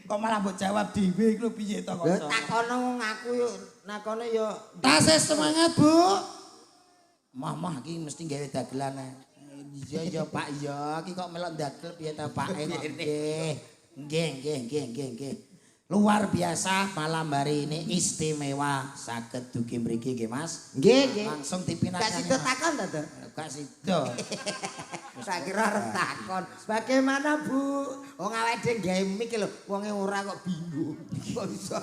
Kok malah mbok jawab dhewe iku piye to kok? Lah takono wong aku yo nakone yo Tasih semangat, Bu. Mah iki mesti gawe dagelan. Iya Pak iya, iki kok melok dagel piye ta Pak? Nggih. Luar biasa malam hari ini istimewa saged dugi mriki nggih Mas. Nggih. Langsung dipinahkan. Gak sida takon ta, Dok? Gak sida. Tak kira arep takon. Bagaimana Bu? Wong awake dhewe gawe mic lho, wonge ora kok bingung. Kok iso?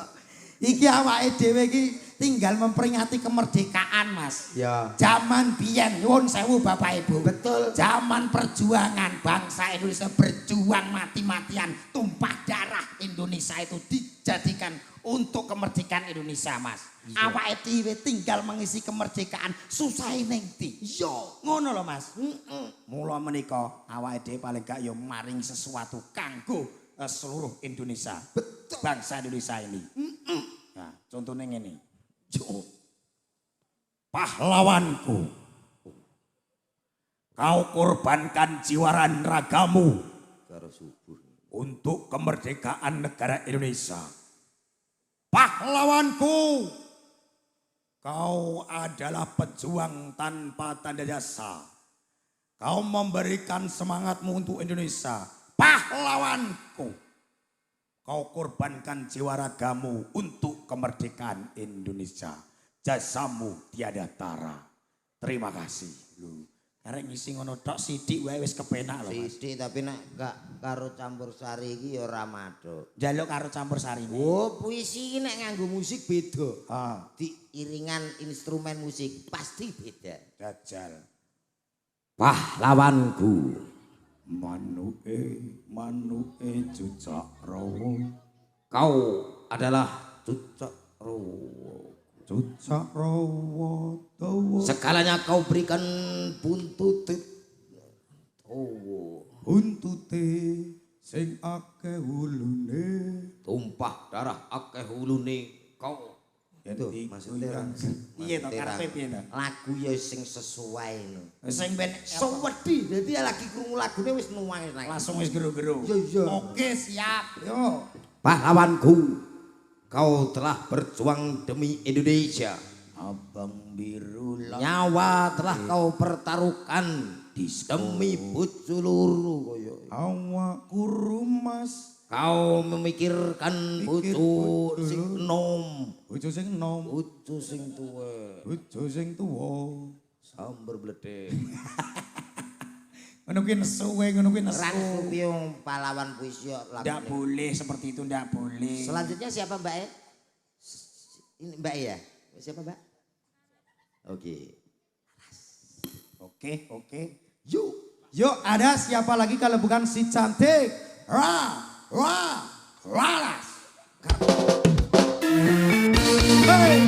Iki awake dhewe iki tinggal memperingati kemerdekaan Mas. Ya. Zaman biyen nyuwun sewu Bapak Ibu. Betul. Zaman perjuangan bangsa Indonesia berjuang mati-matian, tumpah darah Indonesia itu dijadikan untuk kemerdekaan Indonesia Mas. Awake dhewe tinggal mengisi kemerdekaan susahe ning ndi. Yo, ngono lho Mas. Mula menika awake dhewe paling gak yo maring sesuatu kanggo seluruh Indonesia. Betul. Bangsa Indonesia ini. Nah, contohnya ngene. Pahlawanku, kau korbankan jiwa dan ragamu untuk kemerdekaan negara Indonesia. Pahlawanku, kau adalah pejuang tanpa tanda jasa. Kau memberikan semangatmu untuk Indonesia. Pahlawanku, kau korbankan jiwa ragamu untuk kemerdekaan Indonesia. Jasamu tiada tara. Terima kasih. Lu, karek ngisi ngono tok sithik wae wis kepenak lho Mas. Sithik tapi nek gak karo campur sari iki ya ora madhok. Njaluk karo campur sari. Oh, puisi iki nek nganggo musik beda. Ah, Diiringan instrumen musik pasti beda. dajal. Pahlawanku, Manuke cucak rawa. kau adalah cucak rawa. Cucak rawa dawa. Segalanya kau berikan buntut. Buntute sing akeh wulune. Tumpah darah akeh hulune kau. Itu maksudnya Iya to karepe piye to? lagu ya sing sesuai no. Sing ben Sewedi dadi lagi krungu lagune wis nuwang langsung wis gero-gero. Iya. Oke, siap. Yo. Pahlawanku, kau telah berjuang demi Indonesia. Abang biru Nyawa telah kau pertaruhkan demi bojo loro kaya. awakku rumas. Kau memikirkan bojo sing enom, Bojo sing enom, bojo sing tuwa, bojo sing tuwa. sambar bledek. Ngono kuwi nesu we, ngono kuwi nesu. Ran piung pahlawan puisi lagu. Ndak boleh seperti itu, ndak boleh. Selanjutnya siapa Mbak E? Ini Mbak E ya? Siapa Mbak? Oke. Oke. Yuk, ada siapa lagi kalau bukan si cantik? Laras. Hey.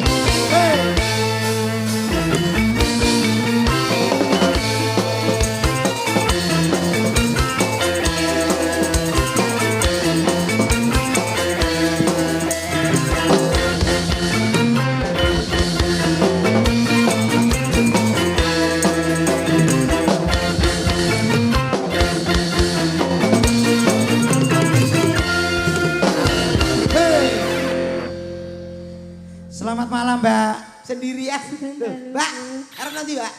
Selamat malam, Mbak. Sendirian. Loh, Mbak, arep nanti Mbak.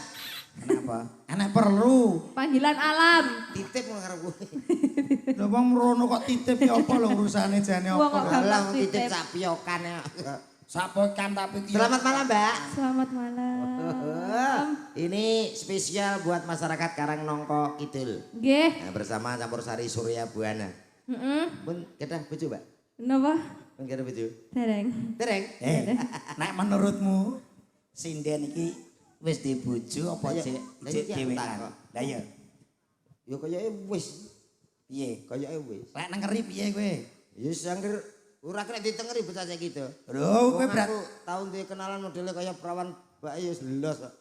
Kenapa? Anak perlu. Panggilan alam. Titip mau ngarep gue. Lho wong mrono kok titip ya apa lho urusane jane Wong kok apa? Alah gampang titip titip. sapiokan ya. Sapokan tapi ki. Selamat malam Mbak. Selamat malam. Ini spesial buat masyarakat Karangnongko Kidul. Nggih. Nah, bersama Campur Sari Surya Buana. Heeh. Pun kedah bojo Mbak. Napa? Pun kedah bojo. Dereng. Tereng. Nek menurutmu sinden iki wis dibojo apa Lah, cek lah, cek iya, dhewean? tak. Lah iya. Ya kayake wis. Piye? Kayake wis. Lek nengeri piye kowe? Ya sangger ora kena ditengeri bocah saiki to. Lho kowe Wong berat. aku tahun dia kenalan modelnya kaya perawan Mbak ya jelas kok.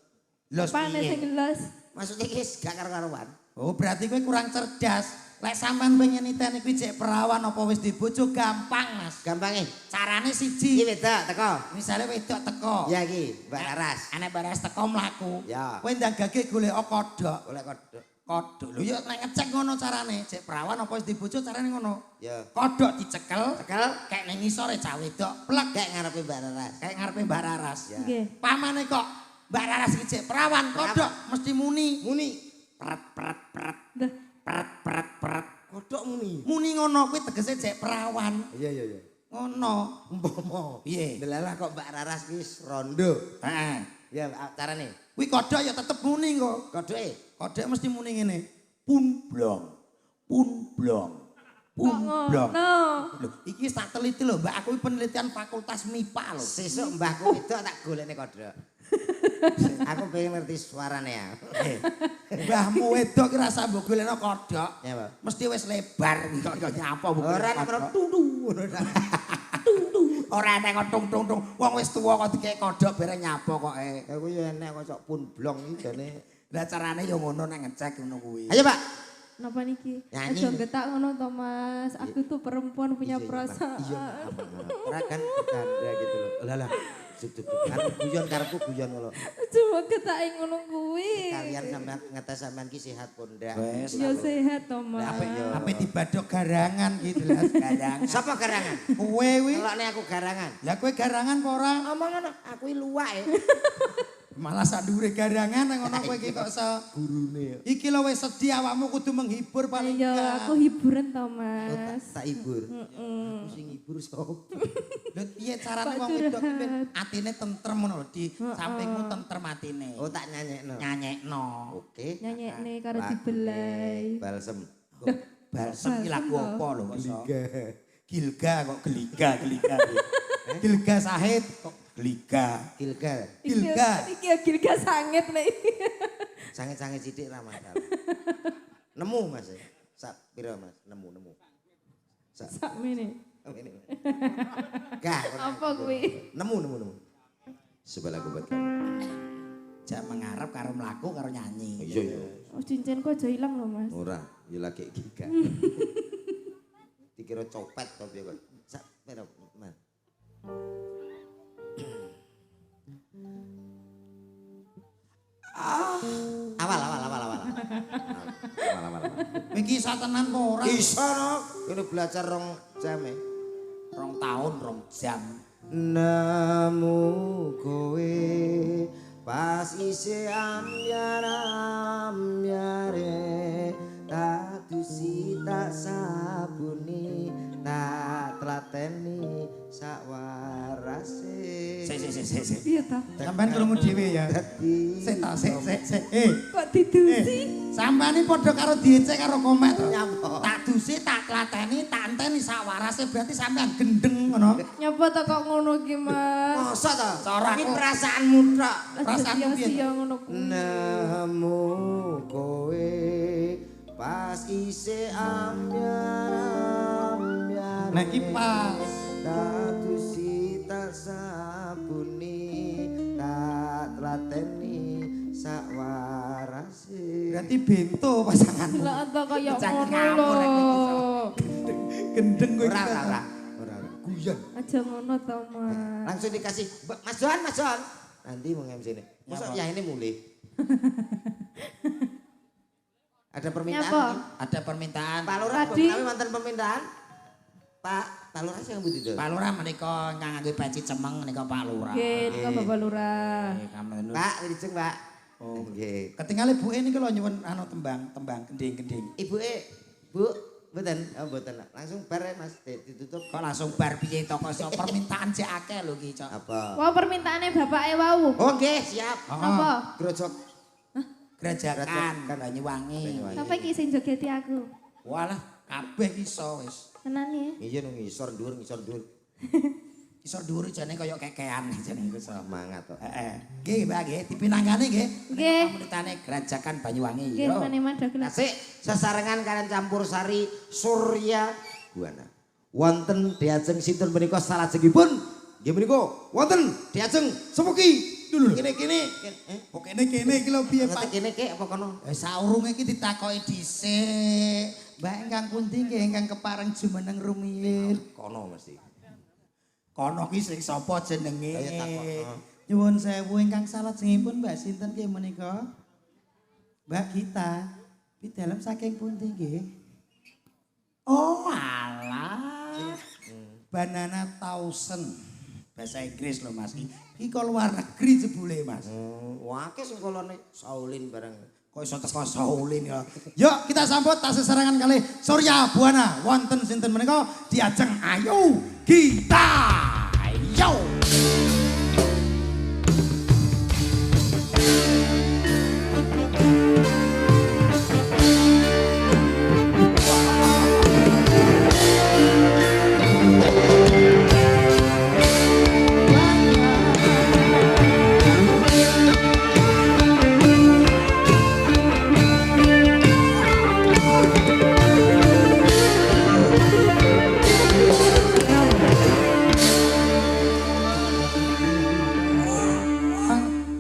Lho Pane sing piye? gelas. Maksudnya iki gak karo-karuan. Oh berarti kowe kurang cerdas. Lek sampean pengen niteni kuwi cek perawan apa wis dibojo gampang Mas. Gampange. Carane Iki siji. wedok teko. Misalnya wedok teko. Ya iki Mbak Laras. Anak baras teko mlaku. Ya. Kowe ndagake golek kodhok. Oleh kodok. Kodhok. Lho ya nek ngecek ngono carane. Cek perawan apa wis dibojo carane ngono. Ya. Kodhok dicekel, Tekel kayak ning ngisore cah wedok plek kayak ngarepe Mbak Laras. kayak ngarepe Mbak Raras. Ya. Nggih. Pamane kok Mbak Raras iki jek perawan kodhok mesti muni. Muni. Pret pret pret. Dah. Pret pret pret. Kodhok muni. Muni ngono kuwi tegese jek perawan. Iya iya iya. Ngono. Umpama. Piye? Delalah kok Mbak Raras wis rondo. Heeh. Ya carane. Kuwi kodhok ya tetep muni kok. Kodhoke. Kodhok mesti muni ngene. Pun blong. Pun blong. Pun blong. Lho, iki tak teliti lho, Mbak. Aku penelitian Fakultas MIPA lho. Sesuk mbahku itu tak golekne kodhok. Aku pengen ngerti suarane ya. Mbahmu wedok ki rasa mbok golekno kodhok. Ya, Pak. Mesti wis lebar kok nyapa mbok. Ora nek ngono tundu ngono. Ora nek kok tung-tung-tung. Wong wis tuwa kok dikek kodhok bareng nyapa kok. Aku yo enek kok sok pun blong iki jane. Lah carane yo ngono nek ngecek ngono kuwi. Ayo, Pak. Kenapa niki? Nyanyi. Aja getak ngono to Mas. Aku tuh perempuan punya perasaan. Iya, ora kan bercanda gitu loh. Lah Cuk. Kan guyon karepku guyon ngono. Cuma getak ngono kuwi. Kalian sampean ngetes sampean ki sehat pun ndak? Wes. Yo sehat to Mas. Ape dibadok garangan gitu lah garangan. Sapa garangan? Kowe kuwi. Kelokne aku garangan. Lah kowe garangan apa ora? Ngomong ngono, aku iki luwak ya. Malah sak dhuwure garangan nang ngono kowe iki kok iso Gurune. iki lho wis sedih awakmu kudu menghibur paling Iya, enggak. aku hiburan to Oh, Mas. tak hibur. Aku sing hibur sapa? Lho piye carane Pak wong wedok ki ben curhat. atine tentrem ngono lho di sampingmu tentrem atine. Oh, tak nyanyekno. Nyanyekno. Oke. Nyanyekne karo Lagu dibelai. Balsem. Balsem ki lagu Balsem apa lho kok iso? Geliga. Gilga kok geliga. Gilga Sahid kok geliga. Gilgal. Gilga. Iki ya gilga sanget nek. Sange-sange sithik ra masalah. Nemu Mas. Sak pira Mas? Nemu. Sak Sakmene. ini. Gak. Apa kuwi? Nemu. Sebuah lagu buat kamu. Jak mengarep karo mlaku karo nyanyi. Iya. Oh cincinku aja ilang lho Mas. Ora, ya lagi giga. Dikira copet kok piye kok. Sak pira Mas? Awal. Iki satenan apa ora? Iso no, ini belajar 2 jam e. 2 tahun 2 jam. Nemu kowe pas isih ambyar-ambyare tak dusi tak sabuni tak tlateni sawarase. Sik. Iya ta? Sampeyan krungu dhewe ya. Dadi Sik. Kok didusi? Sampeyan iki padha karo diecek karo komet to. Nyapa? Tak dusi, tak klateni, tak enteni sawarase berarti sampeyan gendeng ngono. Nyapa ta kok ngono ki Mas? masa to? Cara Iki aku- perasaanmu tok. Perasaanmu piye? Sia-sia ngono kuwi. Nemu kowe pas isih ambyar-ambyar. Nah iki pas. Tak dusi tak sabuni tak tlateni sawarase. Berarti bento pasanganmu. Lah ta kaya Cak ngono ngawur rek iki, lho. Gendeng kowe Ora. iki. Guyon. Aja ngono to Mas. Langsung dikasih Mas Johan. Nanti mau MC ini. Masa ya ini mulai. Ada permintaan Nyapa? iki? Ada permintaan. Pak Lurah, Tadi- kami mantan permintaan. Pak Lurah sing ngebut itu. Pak Lurah menika ingkang ngangge peci cemeng menika Pak Lurah. Nggih, nika Bapak Lurah. Nggih, kamen. Pak, wilujeng Pak. Oh, nggih. Ketinggal ibuke niki lho nyuwun anu tembang gending-gending. Ibu Bu, mboten, oh mboten. Langsung bar ya, Mas, ditutup. Kok langsung bar piye to kok iso permintaan jek akeh lho ki, Cok. Apa? Wah permintaane bapake wau. Oh, nggih, siap. Apa? Grojok. Gerajakan Banyuwangi. Apa iki sing jogeti aku? Walah, kabeh iso wis. Tenan ya? Iya nang ngisor dhuwur. Iso dhuwur jane kaya kekean jane iku iso. Semangat kok. Heeh. Nggih, Mbak nggih, dipinangkani nggih. Nggih. Komunitane Gerajakan Banyuwangi. Nggih, Yo. mane madhak lho. Kasih sesarengan kalian campur sari Surya Buana. Wonten diajeng sinten menika salajengipun? Nggih menika wonten diajeng sepuki. Lho, lho. Kene. Kok kene iki lho piye, Ngoten Pak? kene kek apa kono? Saurunge iki ditakoki dhisik. Mbak ingkang pundi nggih ingkang kepareng jumeneng rumiyin. Kono mesti. Kono ki sing sapa jenenge? Kaya takok, Nyuwun sewu ingkang salajengipun Mbak sinten nggih menika? Mbak Gita. Pidalem saking pundi nggih? Oh, alah. Banana Thousand. Bahasa Inggris loh Mas. Iki kok luar negeri jebule Mas. Wake sing kolone Shaolin bareng. Kok iso teko Shaolin ya. Yuk kita sambut tasih serangan kali Surya Buana wonten sinten menika diajeng Ayu Gita. Yo.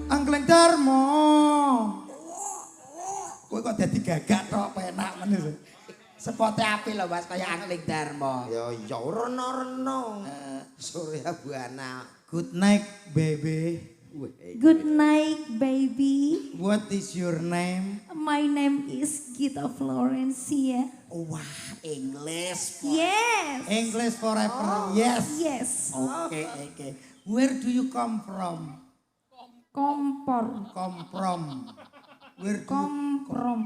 Angkleng Darmo. Kowe kok dadi gagak tok penak meneh. Sepote api lho Mas kaya Angkleng Darmo. Ya reno-reno. Surya Buana. Good night baby. Good night, baby. What is your name? My name is Gita Florencia. Wah, English. Yes. English forever. Yes. Yes. Okay, okay. Where do you come from? Kompor. Come from. Komprom.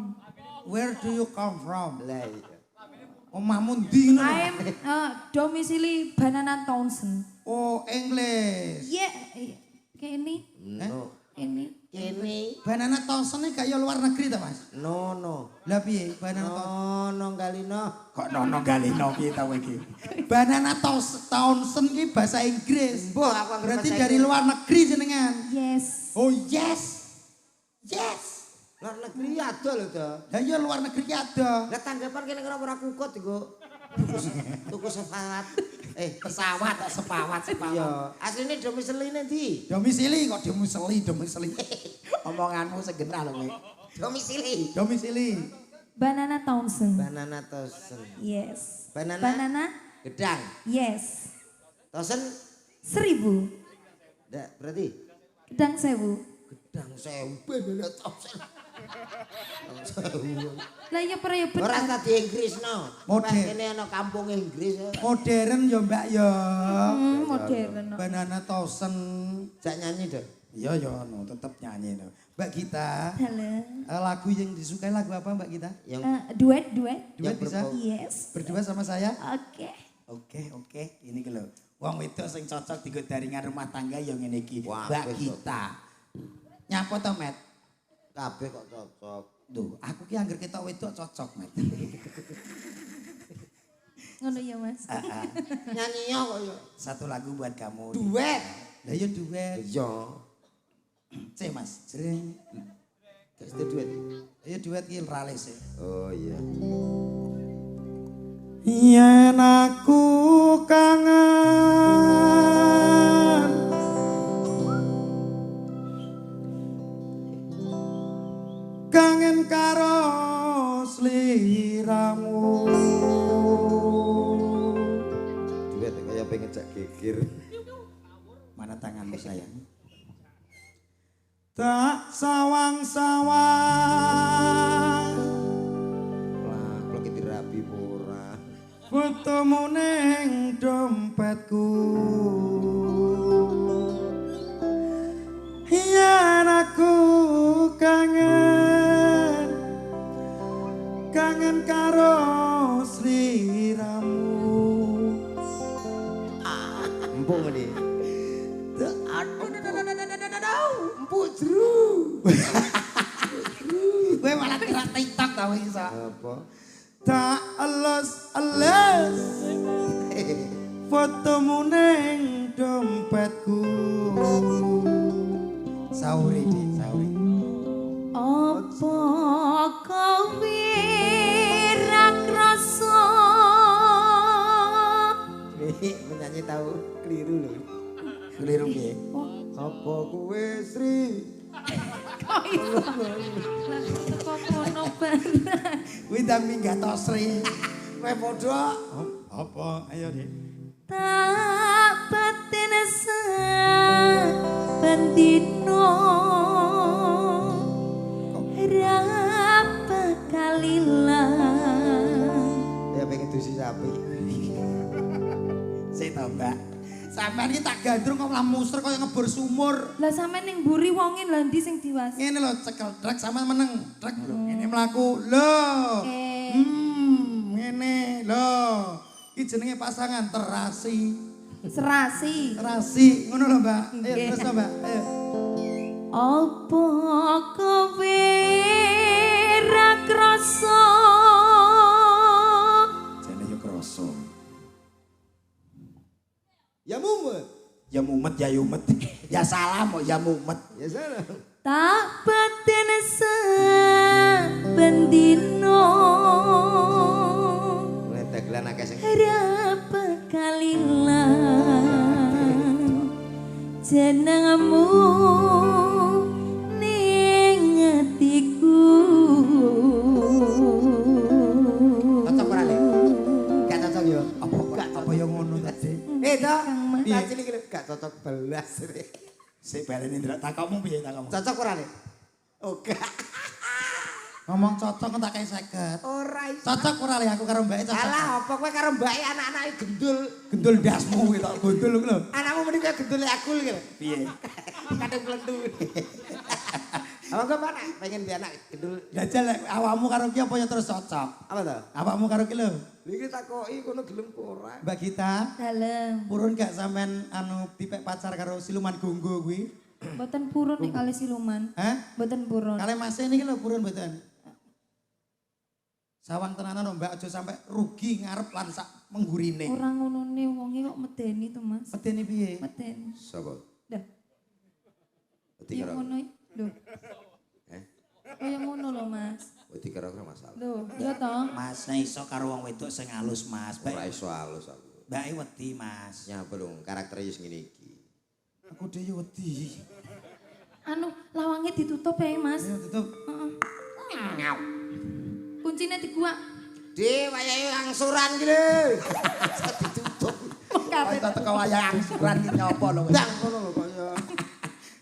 Where do you come from? Lah iya. Omahmu ndi ngono? I'm domisili Banana Townsend. Oh, English. Yeah. Kayak ini. No. Ini. Kene Banana Thousand ini kaya luar negeri ta, Mas? no. Lah piye Banana Thousand? No galino. Kok nono galino piye ta kowe iki? Banana Thousand iki bahasa Inggris. Mbah aku anggere Berarti bahasa dari Inggris. luar negeri jenengan. Yes. Oh, yes. Yes. Luar negeri ada lho to. Lah iya luar negeri ki ada. Lah tanggapan kene kenapa ora kukut iku. Tuku pesawat. Pesawat tak sepawat. Iya, asline domiseline ndi? Domisili kok domisili. Omonganmu segenah lho kowe. Domisili. Banana Townsend. Banana tosen. Yes. Banana gedang. Yes. Tosen 1000. ndak berarti Gedang 1000. gedang 1000 banana tosen. Lah ya para ya Ora bener. tadi Inggris no. Modern. Kene ana kampung Inggris. Modern ya Mbak ya. Modern. Banana Thousand. Jak nyanyi dong. Iya ya no, tetap nyanyi no. Mbak Gita. Halo. Lagu yang disukai lagu apa Mbak Gita? Yang Duet. Duet Yang bisa? berbau. Yes. Berdua sama saya? Oke. Oke. Ini ke lho. Wong wedok sing cocok dienggo daringan rumah tangga yang ngene iki. Wah, Mbak wis, Gita. Nyapa to, Met? kabeh kok cocok. Tuh, aku ki angger ketok wedok cocok, Met. Ngono ya Mas. Nyanyi kok ya. Satu lagu buat kamu. Duet. Lah ya duet. Iya. C, Mas. Jreng. Terus duet. Ayo duet iki rales e. Oh iya. Yen aku kangen kangen karo sliramu Duet kayak pengen cak geger. mana tanganmu sayang tak sawang-sawang Lah, kalau kita rapi ora. fotomu ning dompetku yen aku kangen karo sliramu Empuk ngene. empuk jru kowe malah kira TikTok ta wis iso Apa? tak alas fotomu ning dompetku sauri di sauri Apa kowe ra krasa Menyanyi tahu keliru lho. keliru piye Apa kowe Sri? kok iso? Kok ngono barang. kuwi ndang minggat Sri Kowe padha. apa ayo Dik Tak batin sabendino ra bakal ilang. Ya pengen dusi sapi. sik to Mbak Sampeyan iki tak gandrung kok malah muster kaya ngebor sumur. Lah sampean ning mburi wonge lho ndi sing diwas? Ngene lho cekel trek sampean meneng. Trek lho ngene mlaku. Lho. Ngene lho. Iki jenenge pasangan terasi. Serasi. Terasi ngono lho, Mbak. Ayo terus lho, Mbak. Ayo. Apa kowe ra krasa? Jane yo krasa. Ya mumet. Ya mumet ya yumet. Ya salam kok ya mumet. Ya sana. Tak batin saben dino. Mulai dagelan akeh sing Harap kalilang jenengmu ning atiku. cocok ora Le? Gak cocok yo. Apa yo ngono tadi? Toh. Piye? Tak cilik gak cocok belas. Sik baleni ndelok takokmu piye takokmu? Cocok ora Le? Oh gak. Ngomong cocok tak kaya 50. Ora iso. Cocok ora le aku karo mbake cocok. Alah apa kowe karo mbake anak-anake gendul. Gendul dasmu kuwi tok gondol kuwi lho. Anakmu mending kaya gendule aku lho. Piye? Kadang plentu. Apa kok mana pengen di anak gendul. Jajal lek awakmu karo ki apa ya terus cocok? Apa to? Awakmu karo ki lho. Iki takoki kono gelem ora. Mbak Gita, Dalem. purun gak sampean anu dipek pacar karo siluman gonggo kuwi? Mboten purun nek kali siluman. Hah? Mboten purun. Kale Mas niki lho purun mboten. Sawang tenanan lho Mbak aja sampe rugi ngarep lan sak menggurine. Ora ngonone wonge kok medeni to, Mas. Medeni piye? Medeni. Sapa? Dah. Wedi Ya karo. ngono lho. Kaya ngono lho, Mas. Wedi karo masalah. Lho, ya toh. Mas nek iso karo wong wedok sing halus Mas. Ora iso halus aku. Mbake wedi Mas. Nyapa dong karakter wis ngene iki. Aku dhewe wedi. Anu, lawange ditutup ya, Mas. Ayo tutup. Heeh. Kuncine diguak. Di wayahe angsuran iki lho. Ditutup. Kok teko wayang angsuran iki nyapa lho. Ndang ngono lho kaya.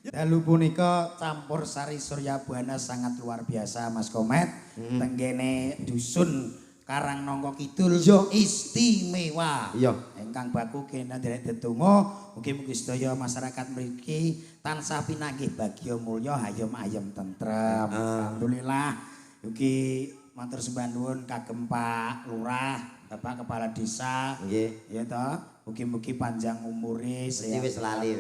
Dalu punika campur sari Surya Buana sangat luar biasa Mas Komet. Tenggene dusun Karang Nongko Kidul istimewa. Iya. Ingkang baku kena derek tetunggo, mugi-mugi sedaya masyarakat mriki tansah pinanggih bagya mulya hayem ayem tentrem. Alhamdulillah. Mugi matur sembah nuwun kagem Pak Lurah, Bapak Kepala Desa. Nggih. Ya toh, mugi-mugi panjang umure Mesti sehat. wis lali.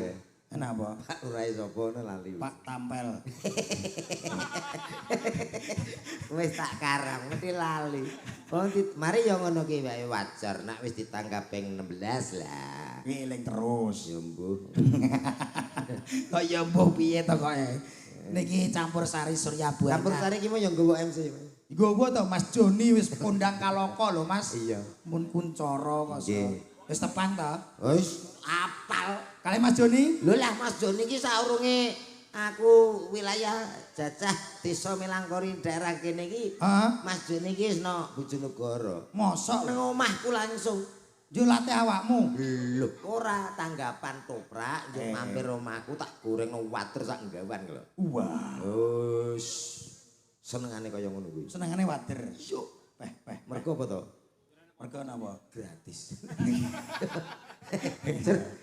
Kenapa? Pak Lurahe sapa ngono lali. Pak Tampel. Wis tak karang mesti lali. Mari ya ngono ki wae wajar nek wis ditanggap ping 16 lah. Ngeling terus. Ya mbuh. Kok ya mbuh piye to kok. Niki campur sari Surya Buana. Campur sari ki mau yo nggowo MC. Nggowo to Mas Joni wis kondang kaloko lho Mas. Iya. Mun kuncara kok. Nggih. Wis tepan to? Wis apal. Kali Mas Joni? Lho lah Mas Joni iki saurunge aku wilayah jajah desa Melangkori daerah kene iki. Heeh. Mas Joni iki wis nang Bojonegoro. Mosok lho. Nang omahku langsung. Yo latih awakmu. Lho, ora tanggapan toprak, yo mampir omahku tak goreng no water sak nggawan lho. Wah, Wes senengane kaya ngono kuwi. senengane wader. Yo, Peh. mergo apa to? Mergo napa? Gratis.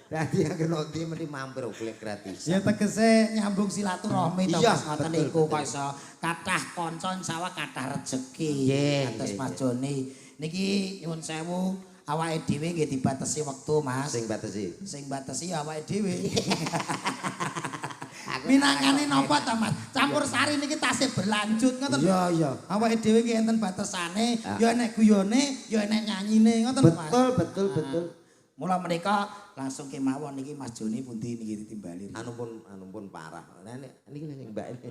Dadi anggere ndi mesti mampir golek gratis. Ya tegese nyambung silaturahmi to Iya, Mas ngoten betul, niku betul. kok iso kathah kanca insya Allah kathah rejeki. Nggih, Atas nggih, Mas nggih. Joni. Niki nyuwun sewu awake dhewe nggih dibatasi wektu Mas. Sing batesi. Sing batasi awake dhewe. Minangkane napa to Mas? Campur sari niki tasih berlanjut ngoten. Iya, iya. Awake dhewe nggih enten batasane, ya enek guyone, ya enek nyanyine ngoten Mas. Betul, betul. Mula menika langsung kemawon niki Mas Joni pundi niki ditimbali. Anu pun parah. Nah niki sing Mbak ini.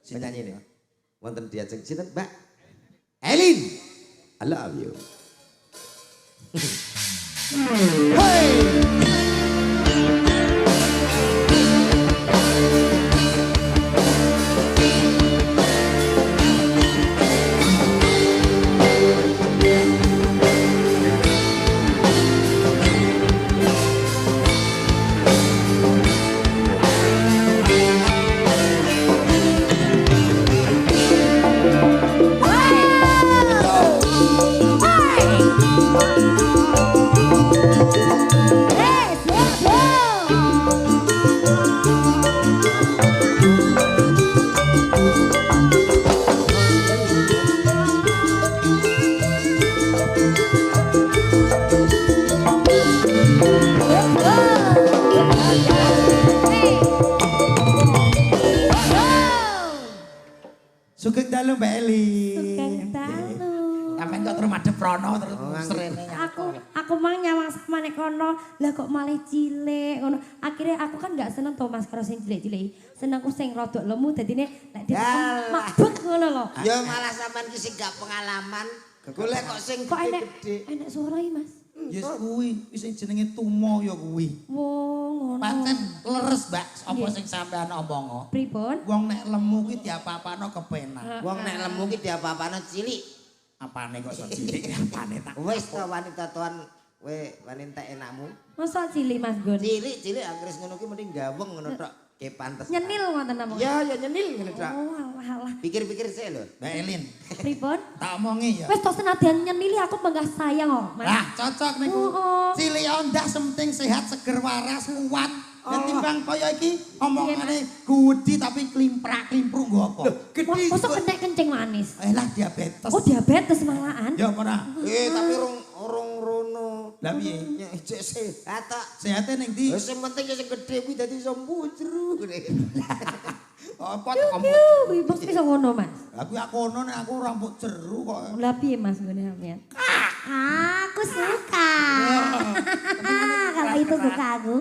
Penyanyi ini. Wonten diajeng sinten, Mbak? Elin. I love you. Hey! Sugeng dalu Mbak Eli. Sugeng dalu. Sampeyan kok terus madhep rono terus srene. Aku mang nyawang sama nek kono, lah kok malah cilik ngono. Akhirnya aku kan gak seneng to Mas karo sing cilik-cilik. Senengku sing rodok lemu dadine nek dia mabek ngono lho. Ya malah sampean ki sing gak pengalaman, golek kok sing Kok gede-gede. enek suara iki Mas? Yes kuwi sing jenenge tumo ya kuwi. Wong ngono. Pancen leres Mbak apa sing sampean omong. Pripun? Wong nek lemu ki diapa-apano kepenak. Wong nek lemu ki diapa-apano cilik. Apane kok iso cilik apane tak. Wis to wanita tuan we wanita enakmu. Masa cilik Mas Gun? Cilik anggres ngono ki mending gaweng ngono tok. Ke pantes. Nyenil ngoten napa? Ya nyenil ngono tok. Oh alah. Pikir-pikir sih lho. Mbak Elin, Pripun? tak omongi ya. Wis to senadyan nyenili aku menggah sayang kok, Mas. Lah cocok niku. Oh. Cilik ondah penting sehat, seger waras, kuat. Dan timbang kaya iki omongane gudi tapi klimprak-klimprung nggo apa? Mosok kenek kencing manis. Lah diabetes. Oh diabetes malahan. Ya ora. Tapi orang rono. Lah piye? Ya ijek sehat tok. Sehate ning ndi? Wis sing penting sing gedhe kuwi dadi iso mbujru. Apa kamu? Wih, bos bisa ngono Mas. Aku ono nek aku rambut jeru kok. Lah piye Mas ngene sampean? Aku suka. Kalau itu suka aku.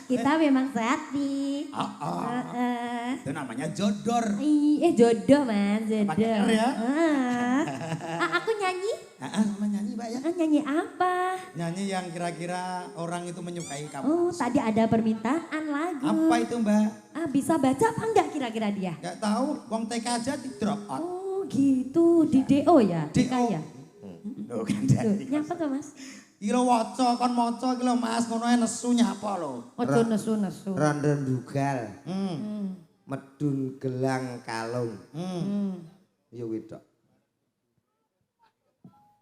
Kita memang sehati. Itu namanya jodor. Jodoh Mas, jodoh. Pakai R ya? Aku nyanyi. Sama nyanyi Mbak ya. Nyanyi apa? Nyanyi yang kira-kira orang itu menyukai kamu. Oh, tadi ada permintaan lagu. Apa itu Mbak? Bisa baca apa enggak kira-kira dia? Gak tahu, wong TK aja di drop out. Oh, gitu. Di DO ya? DO. Ya? Loh kan Tuh, dari. nyapa tuh Mas? Kira waca kon maca iki lho Mas, ngono ae nesu nyapa lho. Ojo nesu-nesu. Rondo dugal. Medun gelang kalung. Ya kuwi tok.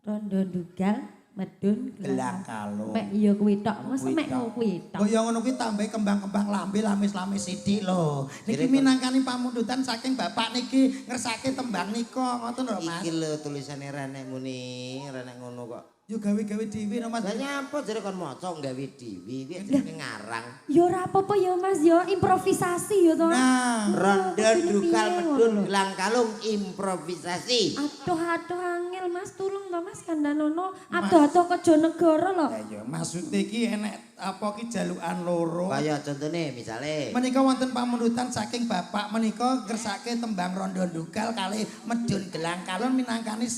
Rondo dugal, medun, Gelang kalung. Mek iya kuwi tok, masa mek kuwi tok. Kok ya ngono kuwi tambahi kembang-kembang lambe lamis-lamis sithik lho. Niki minangkani pamundutan saking bapak niki ngersake tembang nika ngoten lho Mas. Iki lho tulisane renek muni, renek ngono kok. Yo gawe-gawe dhewe no Mas. Lah nyapa jare kon maca gawe dhewe iki jenenge ngarang. Ya ora apa-apa ya Mas, ya improvisasi ya to. Nah, Rondo dugal medun gelang kalung improvisasi. Aduh angel Mas, tulung to Mas kandhanono. Aduh kejo negara lho. ya ya maksudnya iki enek apa ki jalukan loro. Kaya contone misale Menika wonten pamundutan saking bapak menika ngersake tembang rondo dugal kalih medun gelang kalung minangkani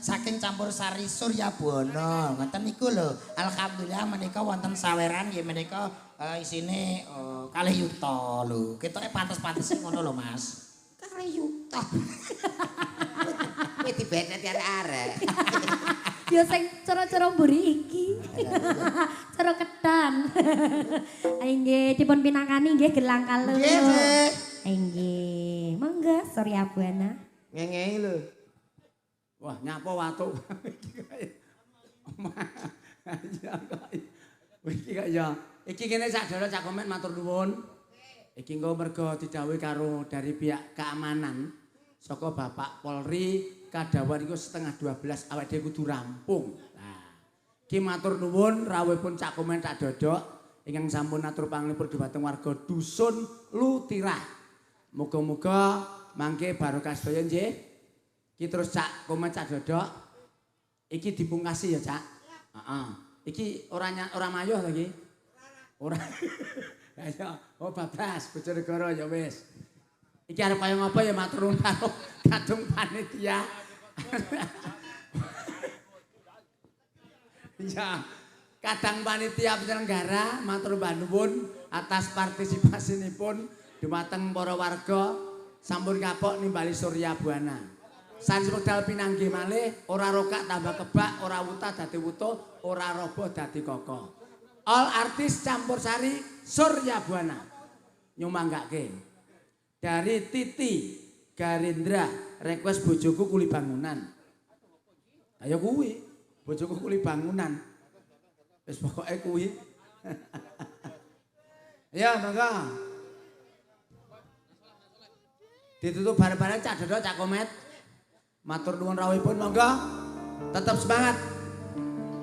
saking campur sari Surya Bono. Ngoten niku lho. Alhamdulillah menika wonten saweran nggih menika isine kalih yuta lho. Ketoke pantes-pantes ngono lho Mas. kalih yuta. Kowe dibeteti arek-arek. Ya sing cara-cara mburi iki. Cara ketan. Nggih dipun pinangkani nggih gelang kalung. Nggih. Nggih, monggo Surya Buana. Ngengei lho. Wah, nyapa watuk. Iki kaya iki kene sadaya Cak Komen matur nuwun. Iki engko mergo didhawuhi karo dari pihak keamanan saka Bapak Polri kadawan iku 11:30 awake dhewe kudu rampung. Nah, iki matur nuwun rawuhipun Cak Komen tak dodok ingkang sampun atur panglipur dhumateng warga dusun Lutirah. Muga-muga mangke barokah sedaya nggih. Iki terus Cak Komen Cak dodok iki dipungkasi ya Cak. Heeh. Iki ora mayuh to iki? Ora. Ya, oh bablas Bojonegoro ya wis. Iki arep kaya ngapa ya matur nuwun karo kadung panitia. Ya, kadang panitia penyelenggara matur nuwun atas partisipasinipun dhumateng para warga sampun kapok nimbali Surya Buana. Sanes wekdal pinanggih malih ora rokak tambah kebak, ora wuta dadi wutuh, ora roboh dadi kokoh. All artis campur sari Surya Buana nyumanggake dari Titi Garindra request bojoku kuli bangunan. Ayo kuwi bojoku kuli bangunan. Wis pokoke kuwi. Ya monggo. Ditutup bareng-bareng Cak Dodo Cak Komet. Matur nuwun rawuhipun monggo. Tetap semangat.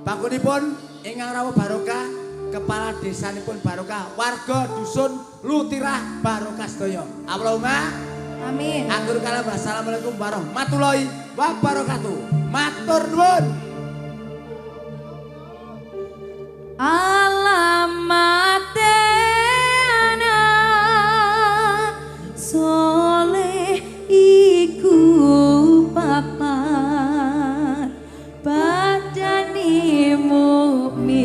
Pakunipun ingkang rawuh barokah. Kepala desanipun barokah, warga dusun Lutirah barokah sedaya. Allahumma Amin. Anggur kalah wassalamualaikum warahmatullahi wabarakatuh. Matur nuwun. Alamat anak soleh iku papat badani mukmin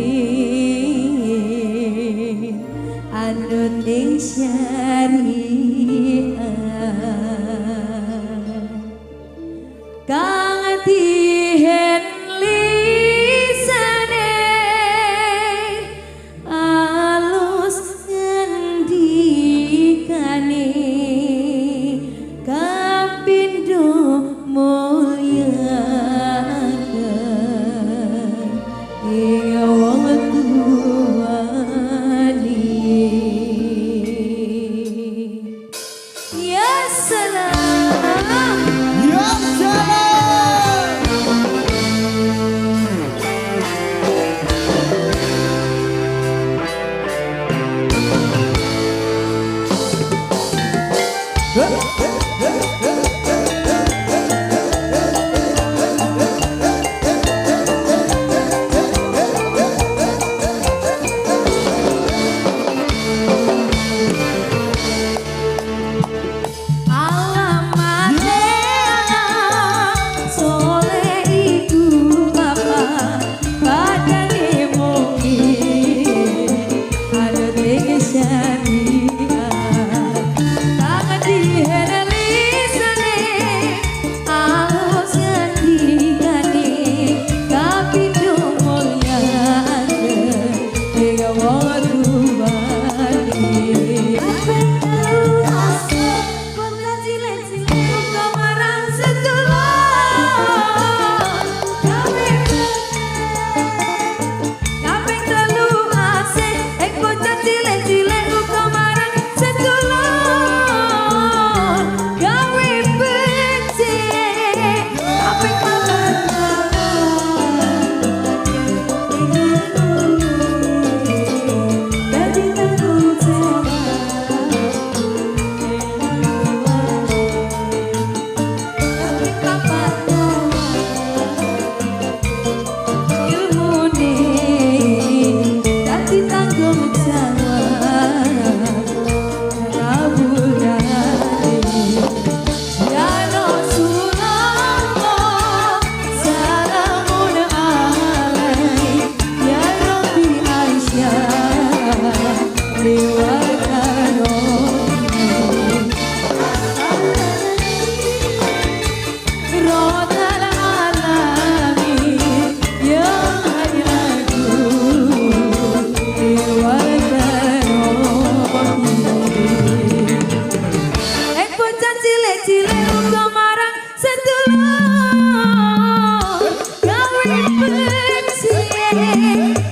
anut ing syariat kang dihen lisane alus ngendikane kapindo mulyakan ing wong tuwani ya salam Ya salam. alamat soleh iku bapak badane mungkin ada ing syariat tangan dihen lisane alus ngendikane kapindo mulyakan ing wong tuwani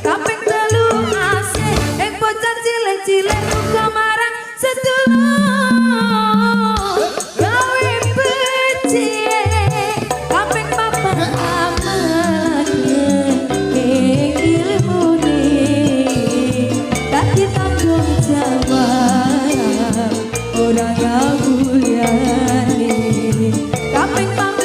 Kaping telu asih, bocah cilik-cilik uga marang sedulur. Gawe becik, kaping papat aman ing ilmune. Dadi tanggung jawab ora ngabulane. Kaping papat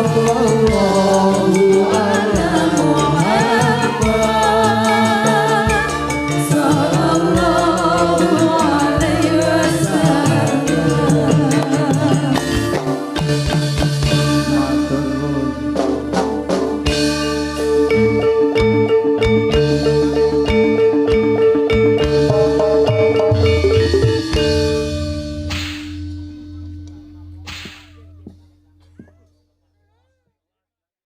Allah